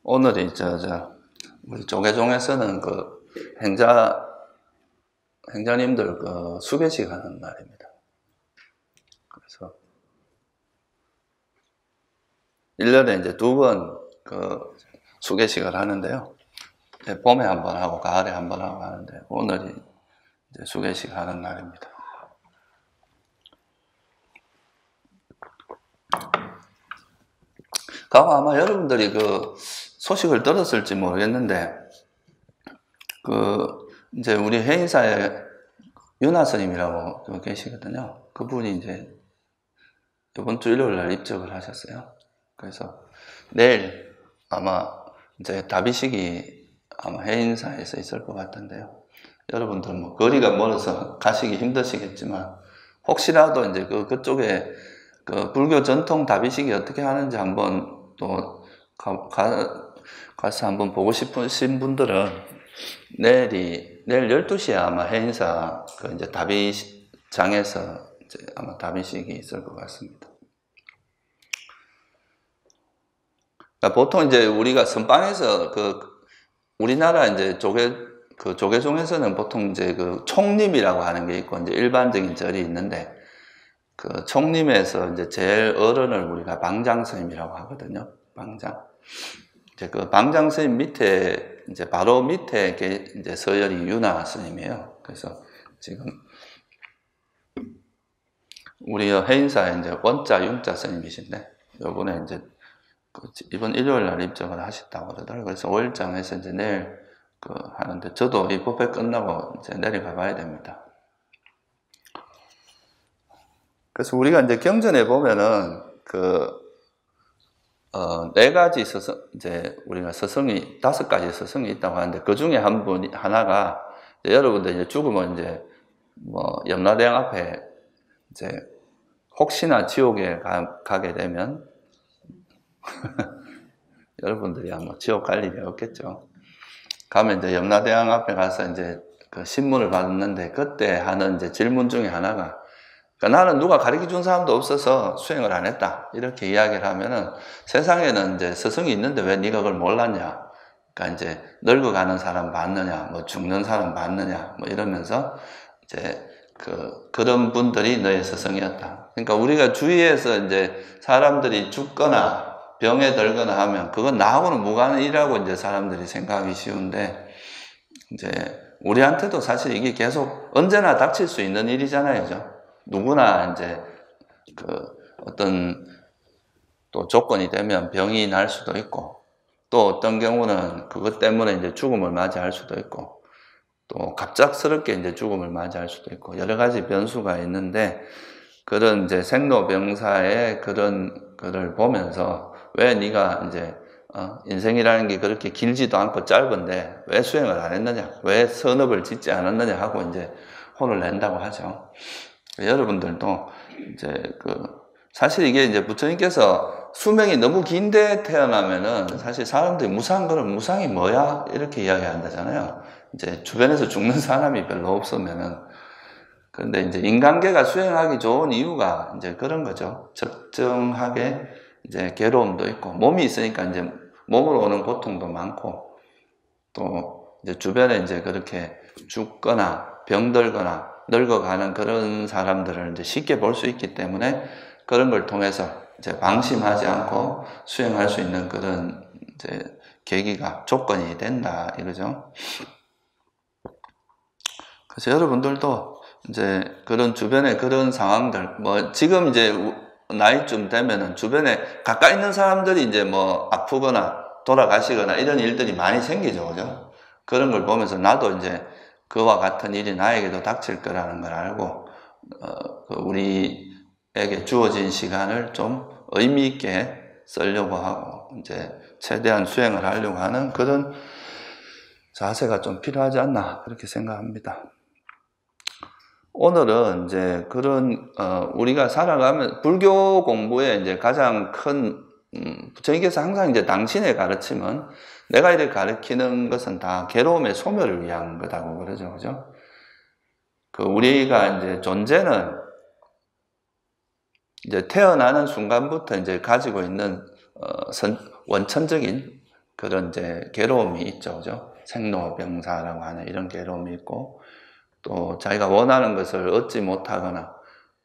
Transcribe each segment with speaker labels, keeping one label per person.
Speaker 1: 오늘이 우리 조계종에서는 그 행자님들 그 수배식 하는 날입니다. 그래서 1년에 이제 2번 그 수계식을 하는데요. 봄에 한 번 하고 가을에 한 번 하고 하는데 오늘이 이제 수계식 하는 날입니다. 가고 아마 여러분들이 그 소식을 들었을지 모르겠는데 이제 우리 해인사에 윤하 스님이라고 계시거든요. 그분이 이제 이번 주 일요일 날 입적을 하셨어요. 그래서 내일 아마 이제 답이식이 아마 해인사에서 있을 것 같은데요. 여러분들 뭐 거리가 멀어서 가시기 힘드시겠지만 혹시라도 이제 그쪽에 그 불교 전통 답이식이 어떻게 하는지 한번 또 가서 한번 보고 싶으신 분들은 내일 12시에 아마 해인사 그 이제 답이장에서 이제 아마 답이식이 있을 것 같습니다. 그러니까 보통 이제 우리가 선방에서 우리나라 이제 조계종에서는 보통 이제 그 총림이라고 하는 게 있고 이제 일반적인 절이 있는데 그 총림에서 이제 제일 어른을 우리가 방장스님이라고 하거든요. 방장. 이제 그 방장스님 밑에 이제 바로 밑에 이제 서열이 윤하 스님이에요. 그래서 지금 우리 해인사에 이제 원자 윤자 스님이신데 요번에 이제 이번 일요일 날 입적을 하셨다고 그러더라고요. 그래서 5일장에서 이제 내일 하는데 저도 이 법회 끝나고 이제 내려가 봐야 됩니다. 그래서 우리가 이제 경전에 보면은 네 가지 이제 우리가 스승이 5가지 스승이 있다고 하는데 그 중에 하나가 여러분들 이제 죽으면 이제 뭐 염라대왕 앞에 이제 혹시나 지옥에 가게 되면 여러분들이 아마 지옥 갈 일이 없겠죠. 가면 이제 염라대왕 앞에 가서 이제 그 신문을 받는데 그때 하는 이제 질문 중에 하나가 그러니까 나는 누가 가르쳐 준 사람도 없어서 수행을 안 했다. 이렇게 이야기를 하면은 세상에는 이제 스승이 있는데 왜 네가 그걸 몰랐냐. 그러니까 이제 늙어가는 사람 봤느냐, 뭐 죽는 사람 봤느냐, 뭐 이러면서 이제 그런 분들이 너의 스승이었다. 그러니까 우리가 주위에서 이제 사람들이 죽거나 병에 들거나 하면 그건 나하고는 무관한 일이라고 이제 사람들이 생각하기 쉬운데 이제 우리한테도 사실 이게 계속 언제나 닥칠 수 있는 일이잖아요. 누구나 이제 어떤 또 조건이 되면 병이 날 수도 있고 또 어떤 경우는 그것 때문에 이제 죽음을 맞이할 수도 있고 또 갑작스럽게 이제 죽음을 맞이할 수도 있고 여러 가지 변수가 있는데 그런 이제 생로병사의 그런 거를 보면서 왜 네가 이제 인생이라는 게 그렇게 길지도 않고 짧은데 왜 수행을 안 했느냐, 왜 선업을 짓지 않았느냐 하고 이제 혼을 낸다고 하죠. 여러분들도 이제 사실 이게 이제 부처님께서 수명이 너무 긴데 태어나면은 사실 사람들이 무상한 거는 무상이 뭐야? 이렇게 이야기한다잖아요. 이제 주변에서 죽는 사람이 별로 없으면은. 그런데 이제 인간계가 수행하기 좋은 이유가 이제 그런 거죠. 적정하게 이제 괴로움도 있고 몸이 있으니까 이제 몸으로 오는 고통도 많고 또 이제 주변에 이제 그렇게 죽거나 병들거나 늙어가는 그런 사람들을 이제 쉽게 볼 수 있기 때문에 그런 걸 통해서 이제 방심하지 않고 수행할 수 있는 그런 이제 계기가 조건이 된다 이거죠. 그래서 여러분들도 이제 그런 주변에 그런 상황들 뭐 지금 이제 나이쯤 되면은 주변에 가까이 있는 사람들이 이제 뭐 아프거나 돌아가시거나 이런 일들이 많이 생기죠, 그죠? 그런 걸 보면서 나도 이제 그와 같은 일이 나에게도 닥칠 거라는 걸 알고 우리에게 주어진 시간을 좀 의미 있게 쓰려고 하고 이제 최대한 수행을 하려고 하는 그런 자세가 좀 필요하지 않나 그렇게 생각합니다. 오늘은 이제 그런 우리가 살아가면 불교 공부에 이제 가장 큰 부처님께서 항상 이제 당신의 가르침은 내가 이렇게 가르치는 것은 다 괴로움의 소멸을 위한 거다고 그러죠, 그죠? 우리가 이제 존재는 이제 태어나는 순간부터 이제 가지고 있는 원천적인 그런 이제 괴로움이 있죠. 그죠? 생로병사라고 하는 이런 괴로움이 있고, 또 자기가 원하는 것을 얻지 못하거나,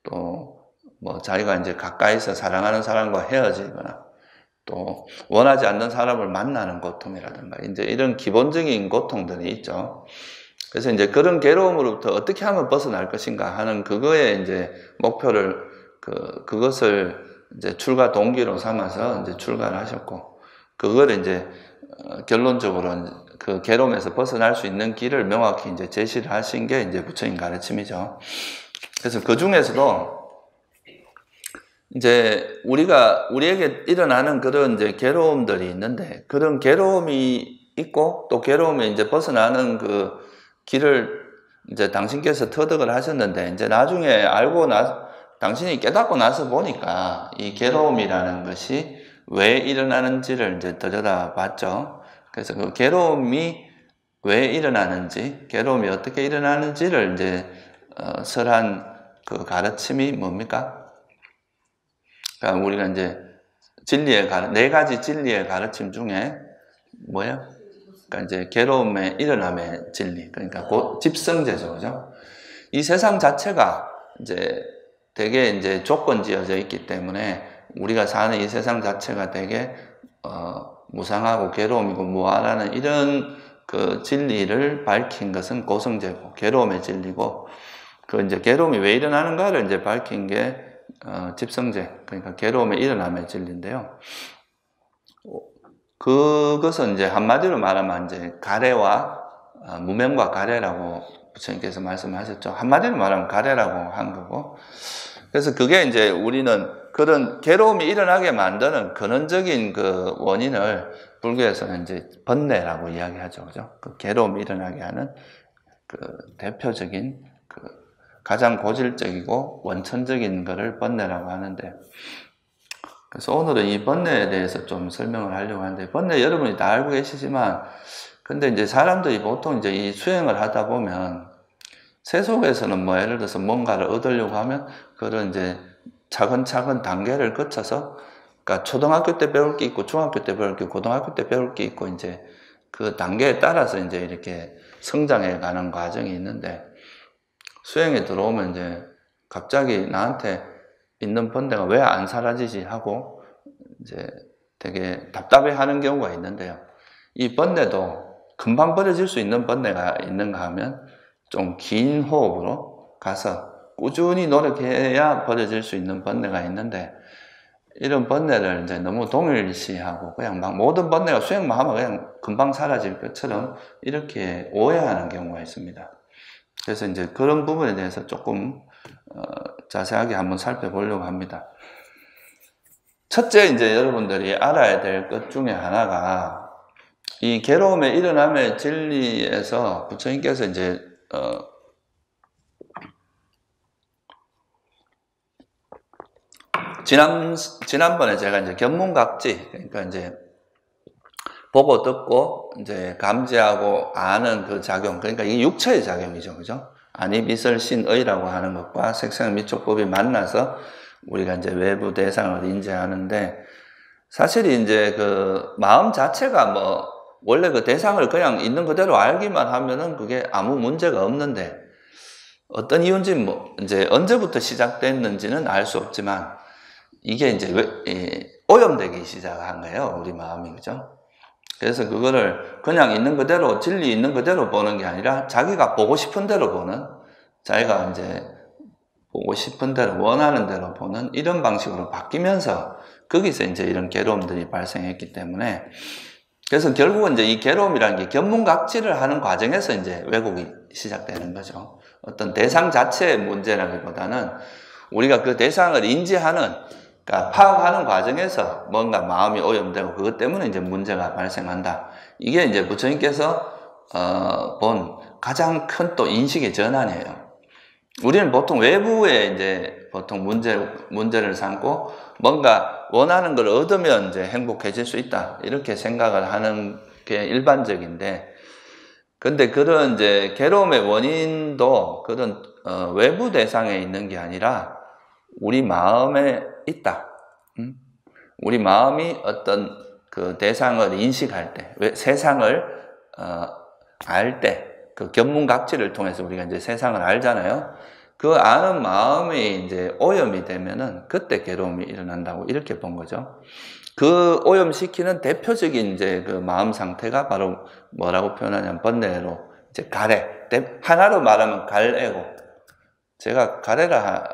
Speaker 1: 또 뭐 자기가 이제 가까이서 사랑하는 사람과 헤어지거나, 또 원하지 않는 사람을 만나는 고통이라든가, 이제 이런 기본적인 고통들이 있죠. 그래서 이제 그런 괴로움으로부터 어떻게 하면 벗어날 것인가 하는 그거에 이제 목표를, 그것을 이제 출가 동기로 삼아서 이제 출가를 하셨고, 그걸 이제 결론적으로 그 괴로움에서 벗어날 수 있는 길을 명확히 이제 제시를 하신 게 이제 부처님 가르침이죠. 그래서 그 중에서도 이제 우리에게 일어나는 그런 이제 괴로움들이 있는데, 그런 괴로움이 있고 또 괴로움에 이제 벗어나는 그 길을 이제 당신께서 터득을 하셨는데, 이제 나중에 당신이 깨닫고 나서 보니까 이 괴로움이라는 것이 왜 일어나는지를 이제 들여다봤죠. 그래서 그 괴로움이 왜 일어나는지, 괴로움이 어떻게 일어나는지를 이제 설한 그 가르침이 뭡니까? 그러니까 우리가 이제 네 가지 진리의 가르침 중에 뭐예요? 그러니까 이제 괴로움의 일어남의 진리, 그러니까 집성제죠, 그죠? 이 세상 자체가 이제 되게 이제 조건지어져 있기 때문에 우리가 사는 이 세상 자체가 되게 무상하고 괴로움이고 무한하는 이런 그 진리를 밝힌 것은 고성제고, 괴로움의 진리고, 그 이제 괴로움이 왜 일어나는가를 이제 밝힌 게 집성제, 그러니까 괴로움의 일어남의 진리인데요. 그것은 이제 한마디로 말하면 이제 가래와 무명과 가래라고 부처님께서 말씀하셨죠. 한마디로 말하면 가래라고 한 거고. 그래서 그게 이제 우리는 그런 괴로움이 일어나게 만드는 근원적인 그 원인을 불교에서는 이제 번뇌라고 이야기하죠. 그죠? 그 괴로움이 일어나게 하는 그 대표적인 가장 고질적이고 원천적인 것을 번뇌라고 하는데, 그래서 오늘은 이 번뇌에 대해서 좀 설명을 하려고 하는데, 번뇌 여러분이 다 알고 계시지만, 근데 이제 사람들이 보통 이제 이 수행을 하다 보면, 세속에서는 뭐 예를 들어서 뭔가를 얻으려고 하면, 그런 이제 차근차근 단계를 거쳐서, 그러니까 초등학교 때 배울 게 있고, 중학교 때 배울 게 있고, 고등학교 때 배울 게 있고, 이제 그 단계에 따라서 이제 이렇게 성장해 가는 과정이 있는데, 수행에 들어오면 이제 갑자기 나한테 있는 번뇌가 왜 안 사라지지 하고 이제 되게 답답해 하는 경우가 있는데요. 이 번뇌도 금방 버려질 수 있는 번뇌가 있는가 하면 좀 긴 호흡으로 가서 꾸준히 노력해야 버려질 수 있는 번뇌가 있는데, 이런 번뇌를 이제 너무 동일시하고 그냥 막 모든 번뇌가 수행만 하면 그냥 금방 사라질 것처럼 이렇게 오해하는 경우가 있습니다. 그래서 이제 그런 부분에 대해서 조금 자세하게 한번 살펴보려고 합니다. 첫째, 이제 여러분들이 알아야 될 것 중에 하나가, 이 괴로움의 일어남의 진리에서 부처님께서 이제 지난번에 제가 이제 견문각지, 그러니까 이제 보고 듣고 이제 감지하고 아는 그 작용, 그러니까 이게 육체의 작용이죠, 그죠? 안이미설신의라고 하는 것과 색상미촉법이 만나서 우리가 이제 외부 대상을 인지하는데, 사실 이제 그 마음 자체가 뭐 원래 그 대상을 그냥 있는 그대로 알기만 하면은 그게 아무 문제가 없는데, 어떤 이유인지 뭐 이제 언제부터 시작됐는지는 알 수 없지만, 이게 이제 오염되기 시작한 거예요, 우리 마음이, 그죠? 그래서 그거를 그냥 있는 그대로, 진리 있는 그대로 보는 게 아니라 자기가 보고 싶은 대로 보는, 자기가 이제 보고 싶은 대로, 원하는 대로 보는 이런 방식으로 바뀌면서 거기서 이제 이런 괴로움들이 발생했기 때문에, 그래서 결국은 이제 이 괴로움이라는 게 견문각지를 하는 과정에서 이제 왜곡이 시작되는 거죠. 어떤 대상 자체의 문제라기보다는 우리가 그 대상을 인지하는, 그러니까 파악하는 과정에서 뭔가 마음이 오염되고 그것 때문에 이제 문제가 발생한다. 이게 이제 부처님께서 본 가장 큰 또 인식의 전환이에요. 우리는 보통 외부에 이제 보통 문제를 삼고 뭔가 원하는 걸 얻으면 이제 행복해질 수 있다, 이렇게 생각을 하는 게 일반적인데, 근데 그런 이제 괴로움의 원인도 그런 외부 대상에 있는 게 아니라 우리 마음에 있다. 우리 마음이 어떤 그 대상을 인식할 때, 세상을 알 때, 그 견문각지를 통해서 우리가 이제 세상을 알잖아요. 그 아는 마음이 이제 오염이 되면은 그때 괴로움이 일어난다고 이렇게 본 거죠. 그 오염시키는 대표적인 이제 그 마음 상태가 바로 뭐라고 표현하냐면 번뇌로 이제 가래. 하나로 말하면 갈애고. 제가 가래라,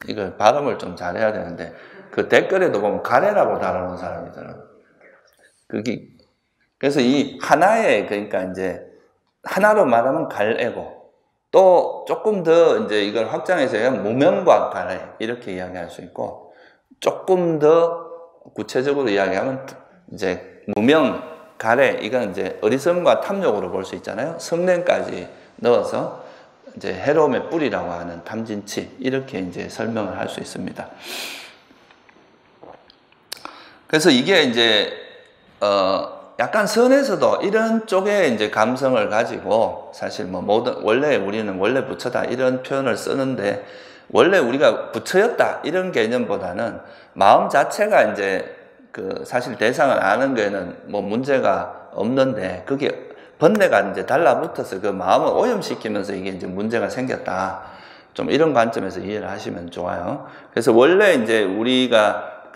Speaker 1: 이걸 발음을 좀 잘해야 되는데, 그 댓글에도 보면 가래라고 달아놓은 사람이더라고요. 그래서 이 하나의, 그러니까 이제 하나로 말하면 갈애고, 또 조금 더 이제 이걸 확장해서 무명과 가래 이렇게 이야기할 수 있고, 조금 더 구체적으로 이야기하면 이제 무명, 가래, 이건 이제 어리석음과 탐욕으로 볼 수 있잖아요. 성냄까지 넣어서 이제 해로움의 뿌리라고 하는 탐진치, 이렇게 이제 설명을 할 수 있습니다. 그래서 이게 이제 약간 선에서도 이런 쪽의 이제 감성을 가지고, 사실 뭐 원래 우리는 원래 부처다 이런 표현을 쓰는데, 원래 우리가 부처였다 이런 개념보다는 마음 자체가 이제 그 사실 대상을 아는 거에는 뭐 문제가 없는데, 그게 번뇌가 이제 달라붙어서 그 마음을 오염시키면서 이게 이제 문제가 생겼다. 좀 이런 관점에서 이해를 하시면 좋아요. 그래서 원래 이제 우리가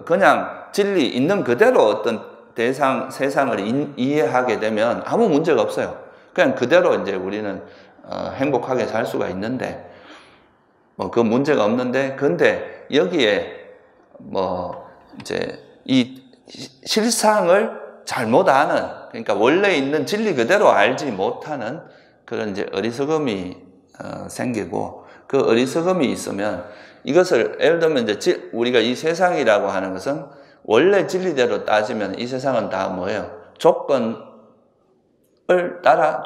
Speaker 1: 그냥 진리 있는 그대로 어떤 세상을 이해하게 되면 아무 문제가 없어요. 그냥 그대로 이제 우리는 행복하게 살 수가 있는데, 뭐 그 문제가 없는데, 근데 여기에 뭐 이제 이 실상을 잘못 아는, 그러니까 원래 있는 진리 그대로 알지 못하는 그런 이제 어리석음이 생기고, 그 어리석음이 있으면 이것을 예를 들면 이제 우리가 이 세상이라고 하는 것은 원래 진리대로 따지면 이 세상은 다 뭐예요? 조건 따라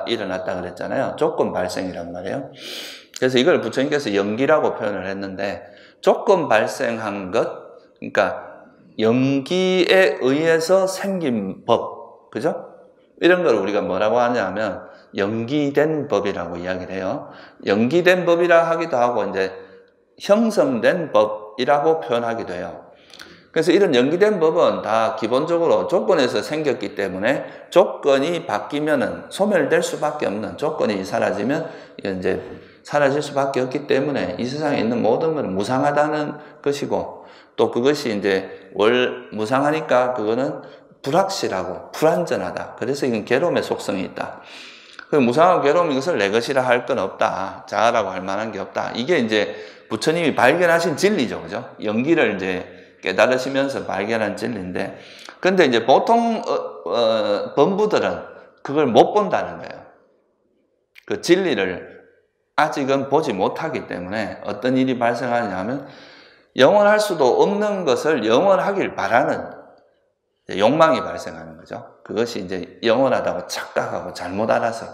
Speaker 1: 일어났다 그랬잖아요. 조건 발생이란 말이에요. 그래서 이걸 부처님께서 연기라고 표현을 했는데, 조건 발생한 것, 그러니까 연기에 의해서 생긴 법, 그죠? 이런 걸 우리가 뭐라고 하냐면 연기된 법이라고 이야기를 해요. 연기된 법이라 하기도 하고 이제 형성된 법이라고 표현하기도 해요. 그래서 이런 연기된 법은 다 기본적으로 조건에서 생겼기 때문에, 조건이 바뀌면은 소멸될 수밖에 없는, 조건이 사라지면 이제 사라질 수밖에 없기 때문에 이 세상에 있는 모든 것은 무상하다는 것이고, 또 그것이 이제 무상하니까 그거는 불확실하고 불안전하다. 그래서 이건 괴로움의 속성이 있다. 그 무상하고 괴로움, 이것을 내 것이라 할 건 없다. 자아라고 할 만한 게 없다. 이게 이제 부처님이 발견하신 진리죠. 그죠? 연기를 이제 깨달으시면서 발견한 진리인데, 근데 이제 보통 범부들은 그걸 못 본다는 거예요. 그 진리를 아직은 보지 못하기 때문에 어떤 일이 발생하냐면, 영원할 수도 없는 것을 영원하길 바라는 욕망이 발생하는 거죠. 그것이 이제 영원하다고 착각하고 잘못 알아서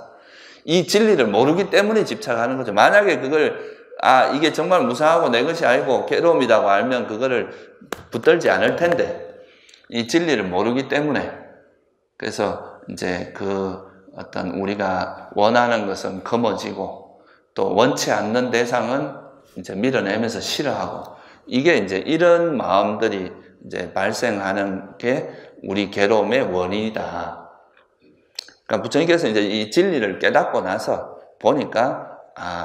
Speaker 1: 이 진리를 모르기 때문에 집착하는 거죠. 만약에 그걸 이게 정말 무상하고 내 것이 아니고 괴로움이라고 알면 그거를 붙들지 않을 텐데, 이 진리를 모르기 때문에, 그래서 이제 어떤 우리가 원하는 것은 거머쥐고, 또 원치 않는 대상은 이제 밀어내면서 싫어하고, 이게 이제 이런 마음들이 이제 발생하는 게 우리 괴로움의 원인이다. 그러니까 부처님께서 이제 이 진리를 깨닫고 나서 보니까,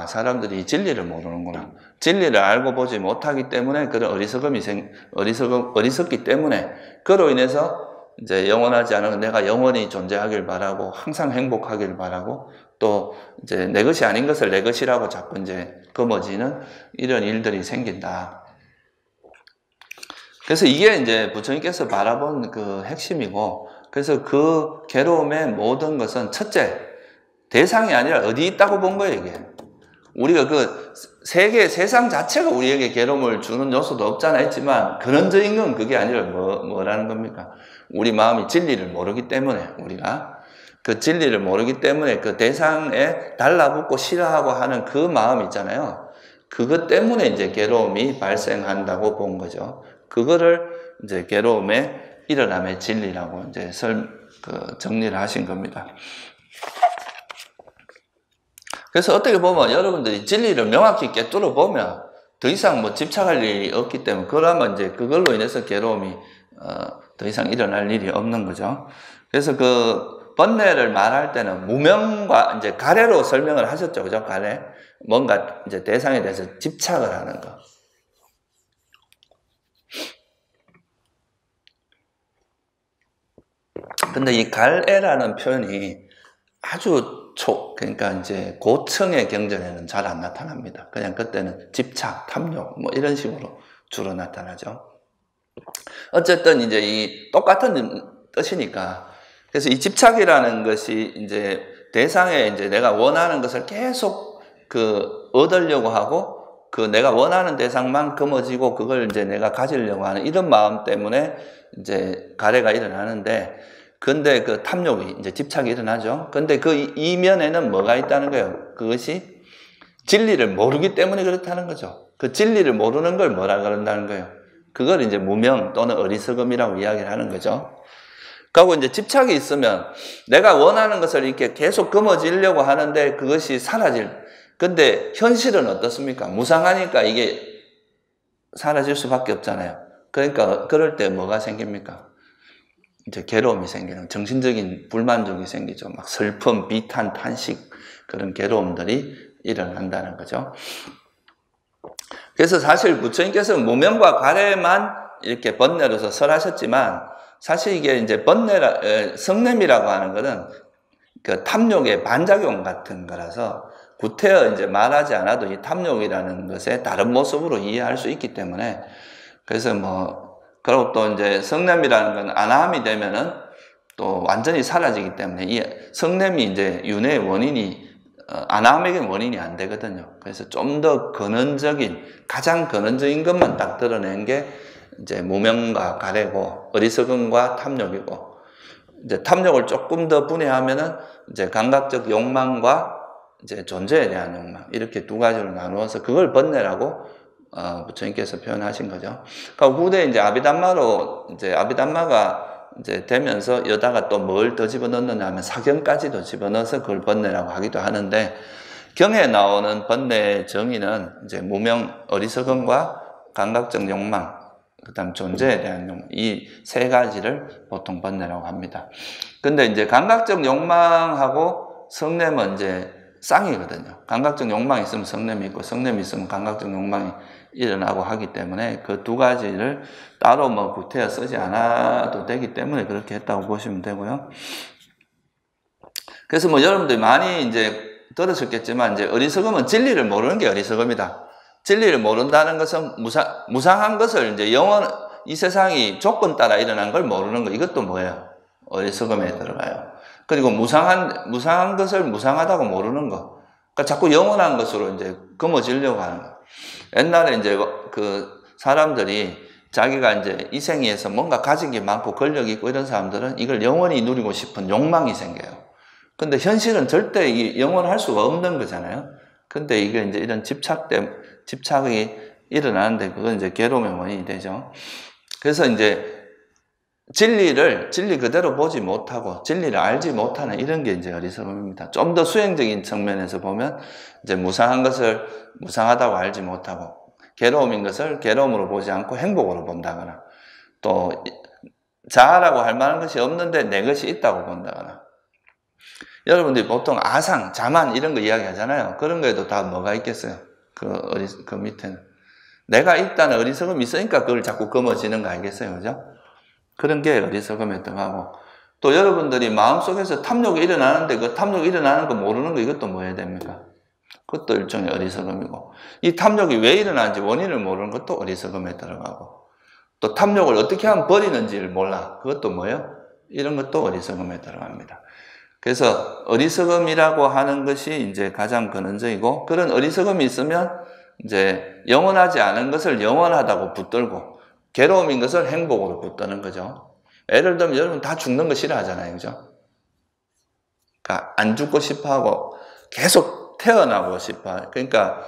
Speaker 1: 사람들이 이 진리를 모르는구나. 진리를 알고 보지 못하기 때문에 그런 어리석기 때문에, 그로 인해서 이제 영원하지 않은 내가 영원히 존재하길 바라고, 항상 행복하길 바라고, 또 이제 내 것이 아닌 것을 내 것이라고 자꾸 이제 거머쥐는 이런 일들이 생긴다. 그래서 이게 이제 부처님께서 바라본 그 핵심이고, 그래서 그 괴로움의 모든 것은 첫째, 대상이 아니라 어디 있다고 본 거예요, 이게. 우리가 세상 자체가 우리에게 괴로움을 주는 요소도 없잖아 했지만, 근원적인 건 그게 아니라 뭐라는 겁니까? 우리 마음이 진리를 모르기 때문에, 우리가 그 진리를 모르기 때문에 그 대상에 달라붙고 싫어하고 하는 그 마음 있잖아요. 그것 때문에 이제 괴로움이 발생한다고 본 거죠. 그거를 이제 괴로움의 일어남의 진리라고 이제 정리를 하신 겁니다. 그래서 어떻게 보면 여러분들이 진리를 명확히 꿰뚫어 보면 더 이상 뭐 집착할 일이 없기 때문에, 그러면 이제 그걸로 인해서 괴로움이 더 이상 일어날 일이 없는 거죠. 그래서 그 번뇌를 말할 때는 무명과 이제 가래로 설명을 하셨죠. 그죠? 가래. 뭔가 이제 대상에 대해서 집착을 하는 거. 근데 이 갈애라는 표현이 아주 그러니까 이제 고층의 경전에는 잘 안 나타납니다. 그냥 그때는 집착, 탐욕, 뭐 이런 식으로 주로 나타나죠. 어쨌든 이제 이 똑같은 뜻이니까. 그래서 이 집착이라는 것이 이제 대상에 이제 내가 원하는 것을 계속 얻으려고 하고 그 내가 원하는 대상만 금어지고 그걸 이제 내가 가지려고 하는 이런 마음 때문에 이제 가래가 일어나는데, 근데 그 탐욕이 이제 집착이 일어나죠. 근데 그 이면에는 뭐가 있다는 거예요? 그것이 진리를 모르기 때문에 그렇다는 거죠. 그 진리를 모르는 걸 뭐라 그런다는 거예요? 그걸 이제 무명 또는 어리석음이라고 이야기를 하는 거죠. 그리고 이제 집착이 있으면 내가 원하는 것을 이렇게 계속 금어지려고 하는데 그것이 근데 현실은 어떻습니까? 무상하니까 이게 사라질 수밖에 없잖아요. 그러니까 그럴 때 뭐가 생깁니까? 이제 괴로움이 생기는, 정신적인 불만족이 생기죠. 막 슬픔, 비탄, 탄식, 그런 괴로움들이 일어난다는 거죠. 그래서 사실 부처님께서는 무명과 가래만 이렇게 번뇌로서 설하셨지만, 사실 이게 이제 성냄이라고 하는 것은 그 탐욕의 반작용 같은 거라서 구태여 이제 말하지 않아도 이 탐욕이라는 것의 다른 모습으로 이해할 수 있기 때문에, 그래서 그리고 또 이제 성냄이라는 건 안함이 되면은 또 완전히 사라지기 때문에 이 성냄이 이제 윤회의 원인이 안함에게는 원인이 안 되거든요. 그래서 좀 더 가장 근원적인 것만 딱 드러낸 게 이제 무명과 가래고 어리석음과 탐욕이고, 이제 탐욕을 조금 더 분해하면은 이제 감각적 욕망과 이제 존재에 대한 욕망, 이렇게 두 가지로 나누어서 그걸 번뇌라고 부처님께서 표현하신 거죠. 그러니까 후대 이제 아비담마가 이제 되면서 여다가 또 뭘 더 집어넣느냐 하면 사경까지도 집어넣어서 그걸 번뇌라고 하기도 하는데, 경에 나오는 번뇌의 정의는 이제 무명, 어리석음과 감각적 욕망, 그 다음 존재에 대한 욕망, 이 세 가지를 보통 번뇌라고 합니다. 근데 이제 감각적 욕망하고 성냄은 이제 쌍이거든요. 감각적 욕망이 있으면 성냄이 있고, 성냄이 있으면 감각적 욕망이 일어나고 하기 때문에 그 두 가지를 따로 구태여 쓰지 않아도 되기 때문에 그렇게 했다고 보시면 되고요. 그래서 여러분들이 많이 이제 들으셨겠지만, 이제 어리석음은 진리를 모르는 게 어리석음이다. 진리를 모른다는 것은 무상한 것을 이제 이 세상이 조건 따라 일어난 걸 모르는 거, 이것도 뭐예요? 어리석음에 들어가요. 그리고 무상한 것을 무상하다고 모르는 거. 그러니까 자꾸 영원한 것으로 이제 금어지려고 하는 거. 옛날에 이제 사람들이 자기가 이제 이 생에서 뭔가 가진 게 많고 권력이 있고 이런 사람들은 이걸 영원히 누리고 싶은 욕망이 생겨요. 근데 현실은 절대 영원할 수가 없는 거잖아요. 근데 이게 이제 이런 집착이 일어나는데 그건 이제 괴로움의 원인이 되죠. 그래서 이제 진리 그대로 보지 못하고 진리를 알지 못하는 이런 게 이제 어리석음입니다. 좀 더 수행적인 측면에서 보면 이제 무상한 것을 무상하다고 알지 못하고, 괴로움인 것을 괴로움으로 보지 않고 행복으로 본다거나, 또 자아라고 할 만한 것이 없는데 내 것이 있다고 본다거나. 여러분들이 보통 아상, 자만 이런 거 이야기 하잖아요. 그런 거에도 다 뭐가 있겠어요? 그 밑에는 내가 있다는 어리석음이 있으니까 그걸 자꾸 금어지는 거 알겠어요? 그죠? 그런 게 어리석음에 들어가고, 또 여러분들이 마음속에서 탐욕이 일어나는데 그 탐욕이 일어나는 거 모르는 거, 이것도 뭐 해야 됩니까? 그것도 일종의 어리석음이고, 이 탐욕이 왜 일어나는지 원인을 모르는 것도 어리석음에 들어가고, 또 탐욕을 어떻게 하면 버리는지를 몰라, 그것도 뭐예요? 이런 것도 어리석음에 들어갑니다. 그래서 어리석음이라고 하는 것이 이제 가장 근원적이고, 그런 어리석음이 있으면 이제 영원하지 않은 것을 영원하다고 붙들고, 괴로움인 것을 행복으로 붙드는 거죠. 예를 들면 여러분 다 죽는 거 싫어하잖아요. 그죠? 그러니까 안 죽고 싶어 하고 계속 태어나고 싶어. 그러니까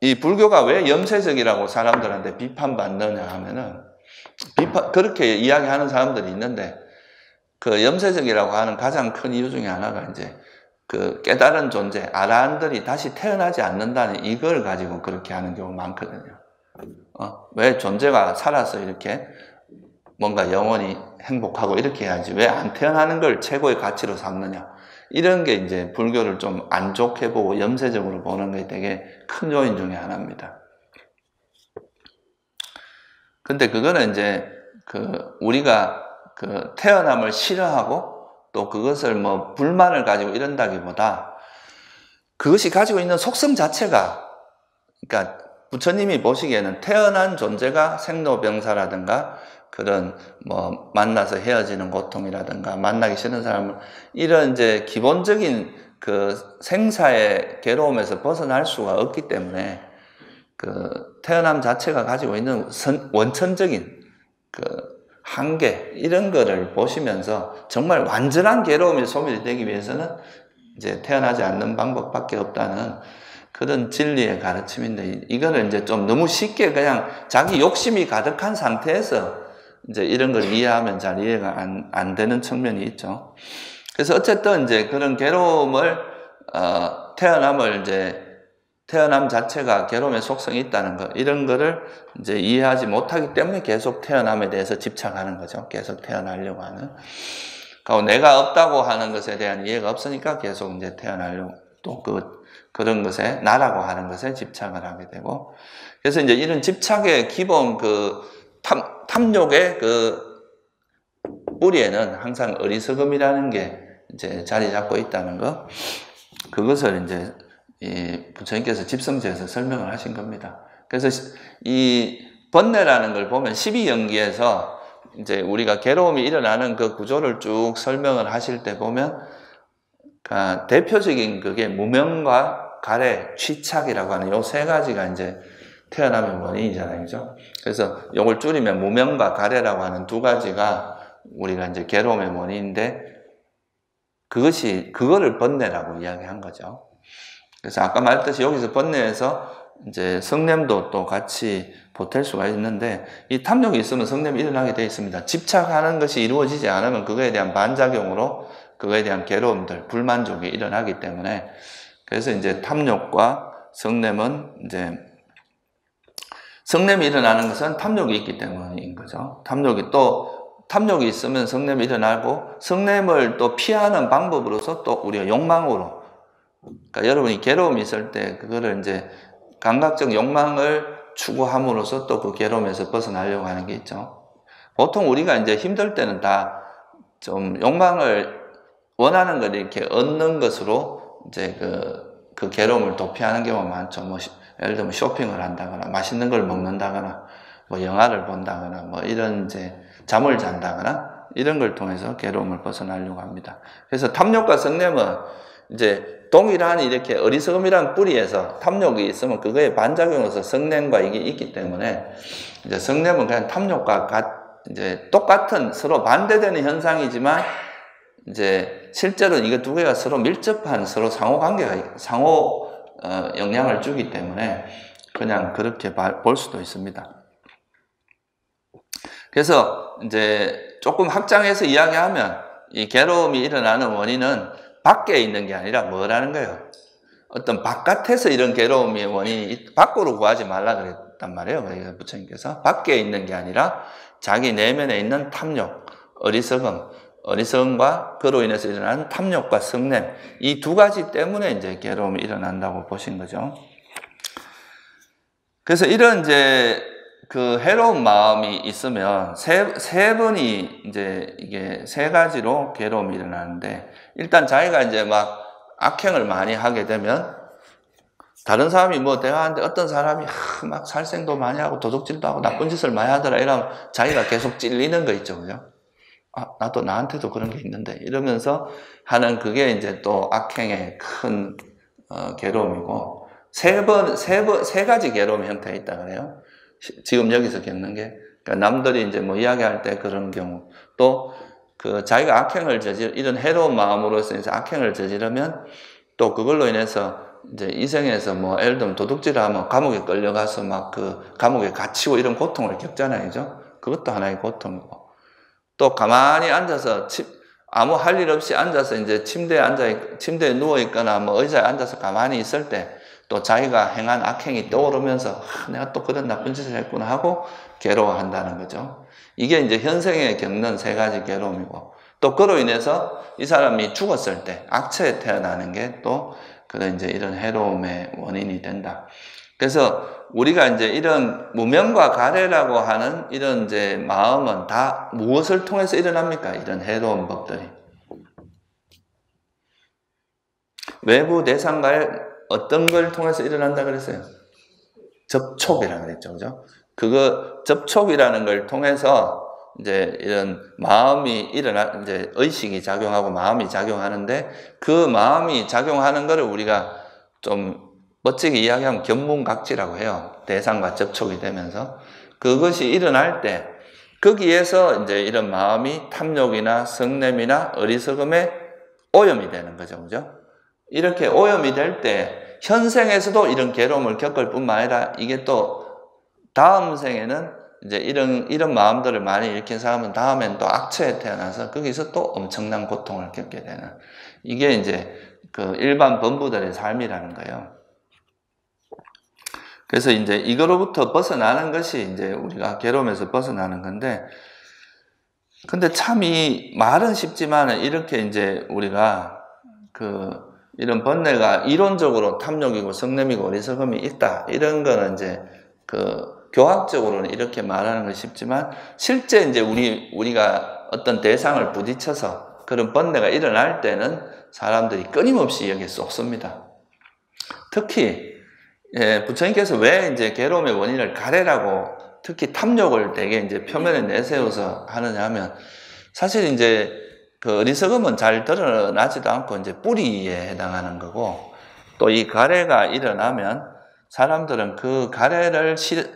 Speaker 1: 이 불교가 왜 염세적이라고 사람들한테 비판받느냐 하면은, 그렇게 이야기하는 사람들이 있는데, 그 염세적이라고 하는 가장 큰 이유 중에 하나가 이제 그 깨달은 존재, 아라한들이 다시 태어나지 않는다는 이걸 가지고 그렇게 하는 경우가 많거든요. 왜 존재가 살아서 이렇게 뭔가 영원히 행복하고 이렇게 해야지 왜 안 태어나는 걸 최고의 가치로 삼느냐. 이런 게 이제 불교를 좀 안 좋게 보고 염세적으로 보는 게 되게 큰 요인 중에 하나입니다. 근데 그거는 이제 우리가 태어남을 싫어하고 또 그것을 뭐 불만을 가지고 이런다기보다 그것이 가지고 있는 속성 자체가, 그러니까 부처님이 보시기에는 태어난 존재가 생로병사라든가 그런 뭐 만나서 헤어지는 고통이라든가 만나기 싫은 사람을 이런 이제 기본적인 그 생사의 괴로움에서 벗어날 수가 없기 때문에 태어남 자체가 가지고 있는 원천적인 한계 이런 거를 보시면서 정말 완전한 괴로움이 소멸이 되기 위해서는 이제 태어나지 않는 방법밖에 없다는 그런 진리의 가르침인데, 이거를 이제 좀 너무 쉽게 그냥 자기 욕심이 가득한 상태에서 이제 이런 걸 이해하면 잘 이해가 안 되는 측면이 있죠. 그래서 어쨌든 이제 그런 괴로움을, 태어남 자체가 괴로움의 속성이 있다는 거, 이런 거를 이제 이해하지 못하기 때문에 계속 태어남에 대해서 집착하는 거죠. 계속 태어나려고 하는. 그리고 내가 없다고 하는 것에 대한 이해가 없으니까 계속 이제 태어나려고 또 그런 것에, 나라고 하는 것에 집착을 하게 되고. 그래서 이제 이런 집착의 기본 탐욕의 뿌리에는 항상 어리석음이라는 게 이제 자리 잡고 있다는 거. 그것을 이제 부처님께서 집성제에서 설명을 하신 겁니다. 그래서 이 번뇌라는 걸 보면 12연기에서 이제 우리가 괴로움이 일어나는 그 구조를 쭉 설명을 하실 때 보면, 대표적인 그게 무명과 가래, 취착이라고 하는 요 세 가지가 이제 태어남의 원인이잖아요. 그죠? 그래서 요걸 줄이면 무명과 가래라고 하는 두 가지가 우리가 이제 괴로움의 원인인데, 그거를 번뇌라고 이야기한 거죠. 그래서 아까 말했듯이 여기서 번뇌에서 이제 성냄도 또 같이 보탤 수가 있는데, 이 탐욕이 있으면 성냄이 일어나게 되어 있습니다. 집착하는 것이 이루어지지 않으면 그거에 대한 반작용으로 그거에 대한 괴로움들, 불만족이 일어나기 때문에, 그래서 이제 탐욕과 성냄은 이제, 성냄이 일어나는 것은 탐욕이 있기 때문인 거죠. 탐욕이 있으면 성냄이 일어나고, 성냄을 또 피하는 방법으로서 또 우리가 욕망으로, 그러니까 여러분이 괴로움이 있을 때 그거를 이제 감각적 욕망을 추구함으로써 또 그 괴로움에서 벗어나려고 하는 게 있죠. 보통 우리가 이제 힘들 때는 다 좀 욕망을 원하는 걸 이렇게 얻는 것으로 이제 그 괴로움을 도피하는 경우가 많죠. 뭐 예를 들면 쇼핑을 한다거나 맛있는 걸 먹는다거나 뭐 영화를 본다거나 뭐 이런 이제 잠을 잔다거나 이런 걸 통해서 괴로움을 벗어나려고 합니다. 그래서 탐욕과 성냄은 이제 동일한 이렇게 어리석음이란 뿌리에서 탐욕이 있으면 그거에 반작용으로서 성냄과 이게 있기 때문에, 이제 성냄은 그냥 탐욕과 이제 똑같은 서로 반대되는 현상이지만, 이제 실제로 이거 두 개가 서로 밀접한 서로 상호 영향을 주기 때문에 그냥 그렇게 볼 수도 있습니다. 그래서 이제 조금 확장해서 이야기하면 이 괴로움이 일어나는 원인은 밖에 있는 게 아니라 뭐라는 거예요? 어떤 바깥에서 이런 괴로움의 원인이 밖으로 구하지 말라 그랬단 말이에요. 그래서 부처님께서 밖에 있는 게 아니라 자기 내면에 있는 탐욕, 어리석음과 그로 인해서 일어나는 탐욕과 성냄, 이 두 가지 때문에 이제 괴로움이 일어난다고 보신 거죠. 그래서 이런 이제 해로운 마음이 있으면 세 번이 이제 이게 세 가지로 괴로움이 일어나는데, 일단 자기가 이제 막 악행을 많이 하게 되면, 다른 사람이 뭐 대화하는데 어떤 사람이 막 살생도 많이 하고 도둑질도 하고 나쁜 짓을 많이 하더라 이러면 자기가 계속 찔리는 거 있죠. 그죠? 나한테도 그런 게 있는데 이러면서 하는 그게 이제 또 악행의 큰 괴로움이고, 세 가지 괴로움의 형태가 있다 그래요. 지금 여기서 겪는 게, 그러니까 남들이 이제 뭐 이야기할 때 그런 경우, 또 자기가 악행을 이런 해로운 마음으로서 이제 악행을 저지르면 또 그걸로 인해서 이제 이생에서 뭐 예를 들면 도둑질을 하면 감옥에 끌려가서 막 감옥에 갇히고 이런 고통을 겪잖아요. 그죠? 그것도 하나의 고통이고, 또 가만히 앉아서 아무 할 일 없이 앉아서 이제 침대에 누워 있거나 뭐 의자에 앉아서 가만히 있을 때 또 자기가 행한 악행이 떠오르면서 내가 또 그런 나쁜 짓을 했구나 하고 괴로워한다는 거죠. 이게 이제 현생에 겪는 세 가지 괴로움이고, 또 그로 인해서 이 사람이 죽었을 때 악체에 태어나는 게 또 그런 이제 이런 해로움의 원인이 된다. 그래서 우리가 이제 이런 무명과 가래라고 하는 이런 이제 마음은 다 무엇을 통해서 일어납니까? 이런 해로운 법들이. 외부 대상과의 어떤 걸 통해서 일어난다 그랬어요? 접촉이라 그랬죠. 그죠? 그거, 접촉이라는 걸 통해서 이제 이런 마음이 이제 의식이 작용하고 마음이 작용하는데, 그 마음이 작용하는 거를 우리가 좀 멋지게 이야기하면 견문각지라고 해요. 대상과 접촉이 되면서. 그것이 일어날 때, 거기에서 이제 이런 마음이 탐욕이나 성냄이나 어리석음에 오염이 되는 거죠. 그죠? 이렇게 오염이 될 때, 현생에서도 이런 괴로움을 겪을 뿐만 아니라, 이게 또 다음 생에는 이제 이런 마음들을 많이 일으킨 사람은 다음엔 또 악체에 태어나서 거기서 또 엄청난 고통을 겪게 되는, 이게 이제 그 일반 범부들의 삶이라는 거예요. 그래서 이제 이거로부터 벗어나는 것이 이제 우리가 괴로움에서 벗어나는 건데, 근데 참 이 말은 쉽지만 이렇게 이제 우리가 이런 번뇌가 이론적으로 탐욕이고 성냄이고 어리석음이 있다, 이런 거는 이제 교학적으로는 이렇게 말하는 건 쉽지만, 실제 이제 우리가 어떤 대상을 부딪혀서 그런 번뇌가 일어날 때는 사람들이 끊임없이 여기에 쏟습니다. 특히 부처님께서 왜 이제 괴로움의 원인을 가래라고, 특히 탐욕을 되게 이제 표면에 내세워서 하느냐 하면, 사실 이제 그 어리석음은 잘 드러나지도 않고 이제 뿌리에 해당하는 거고, 또 이 가래가 일어나면 사람들은 그 가래를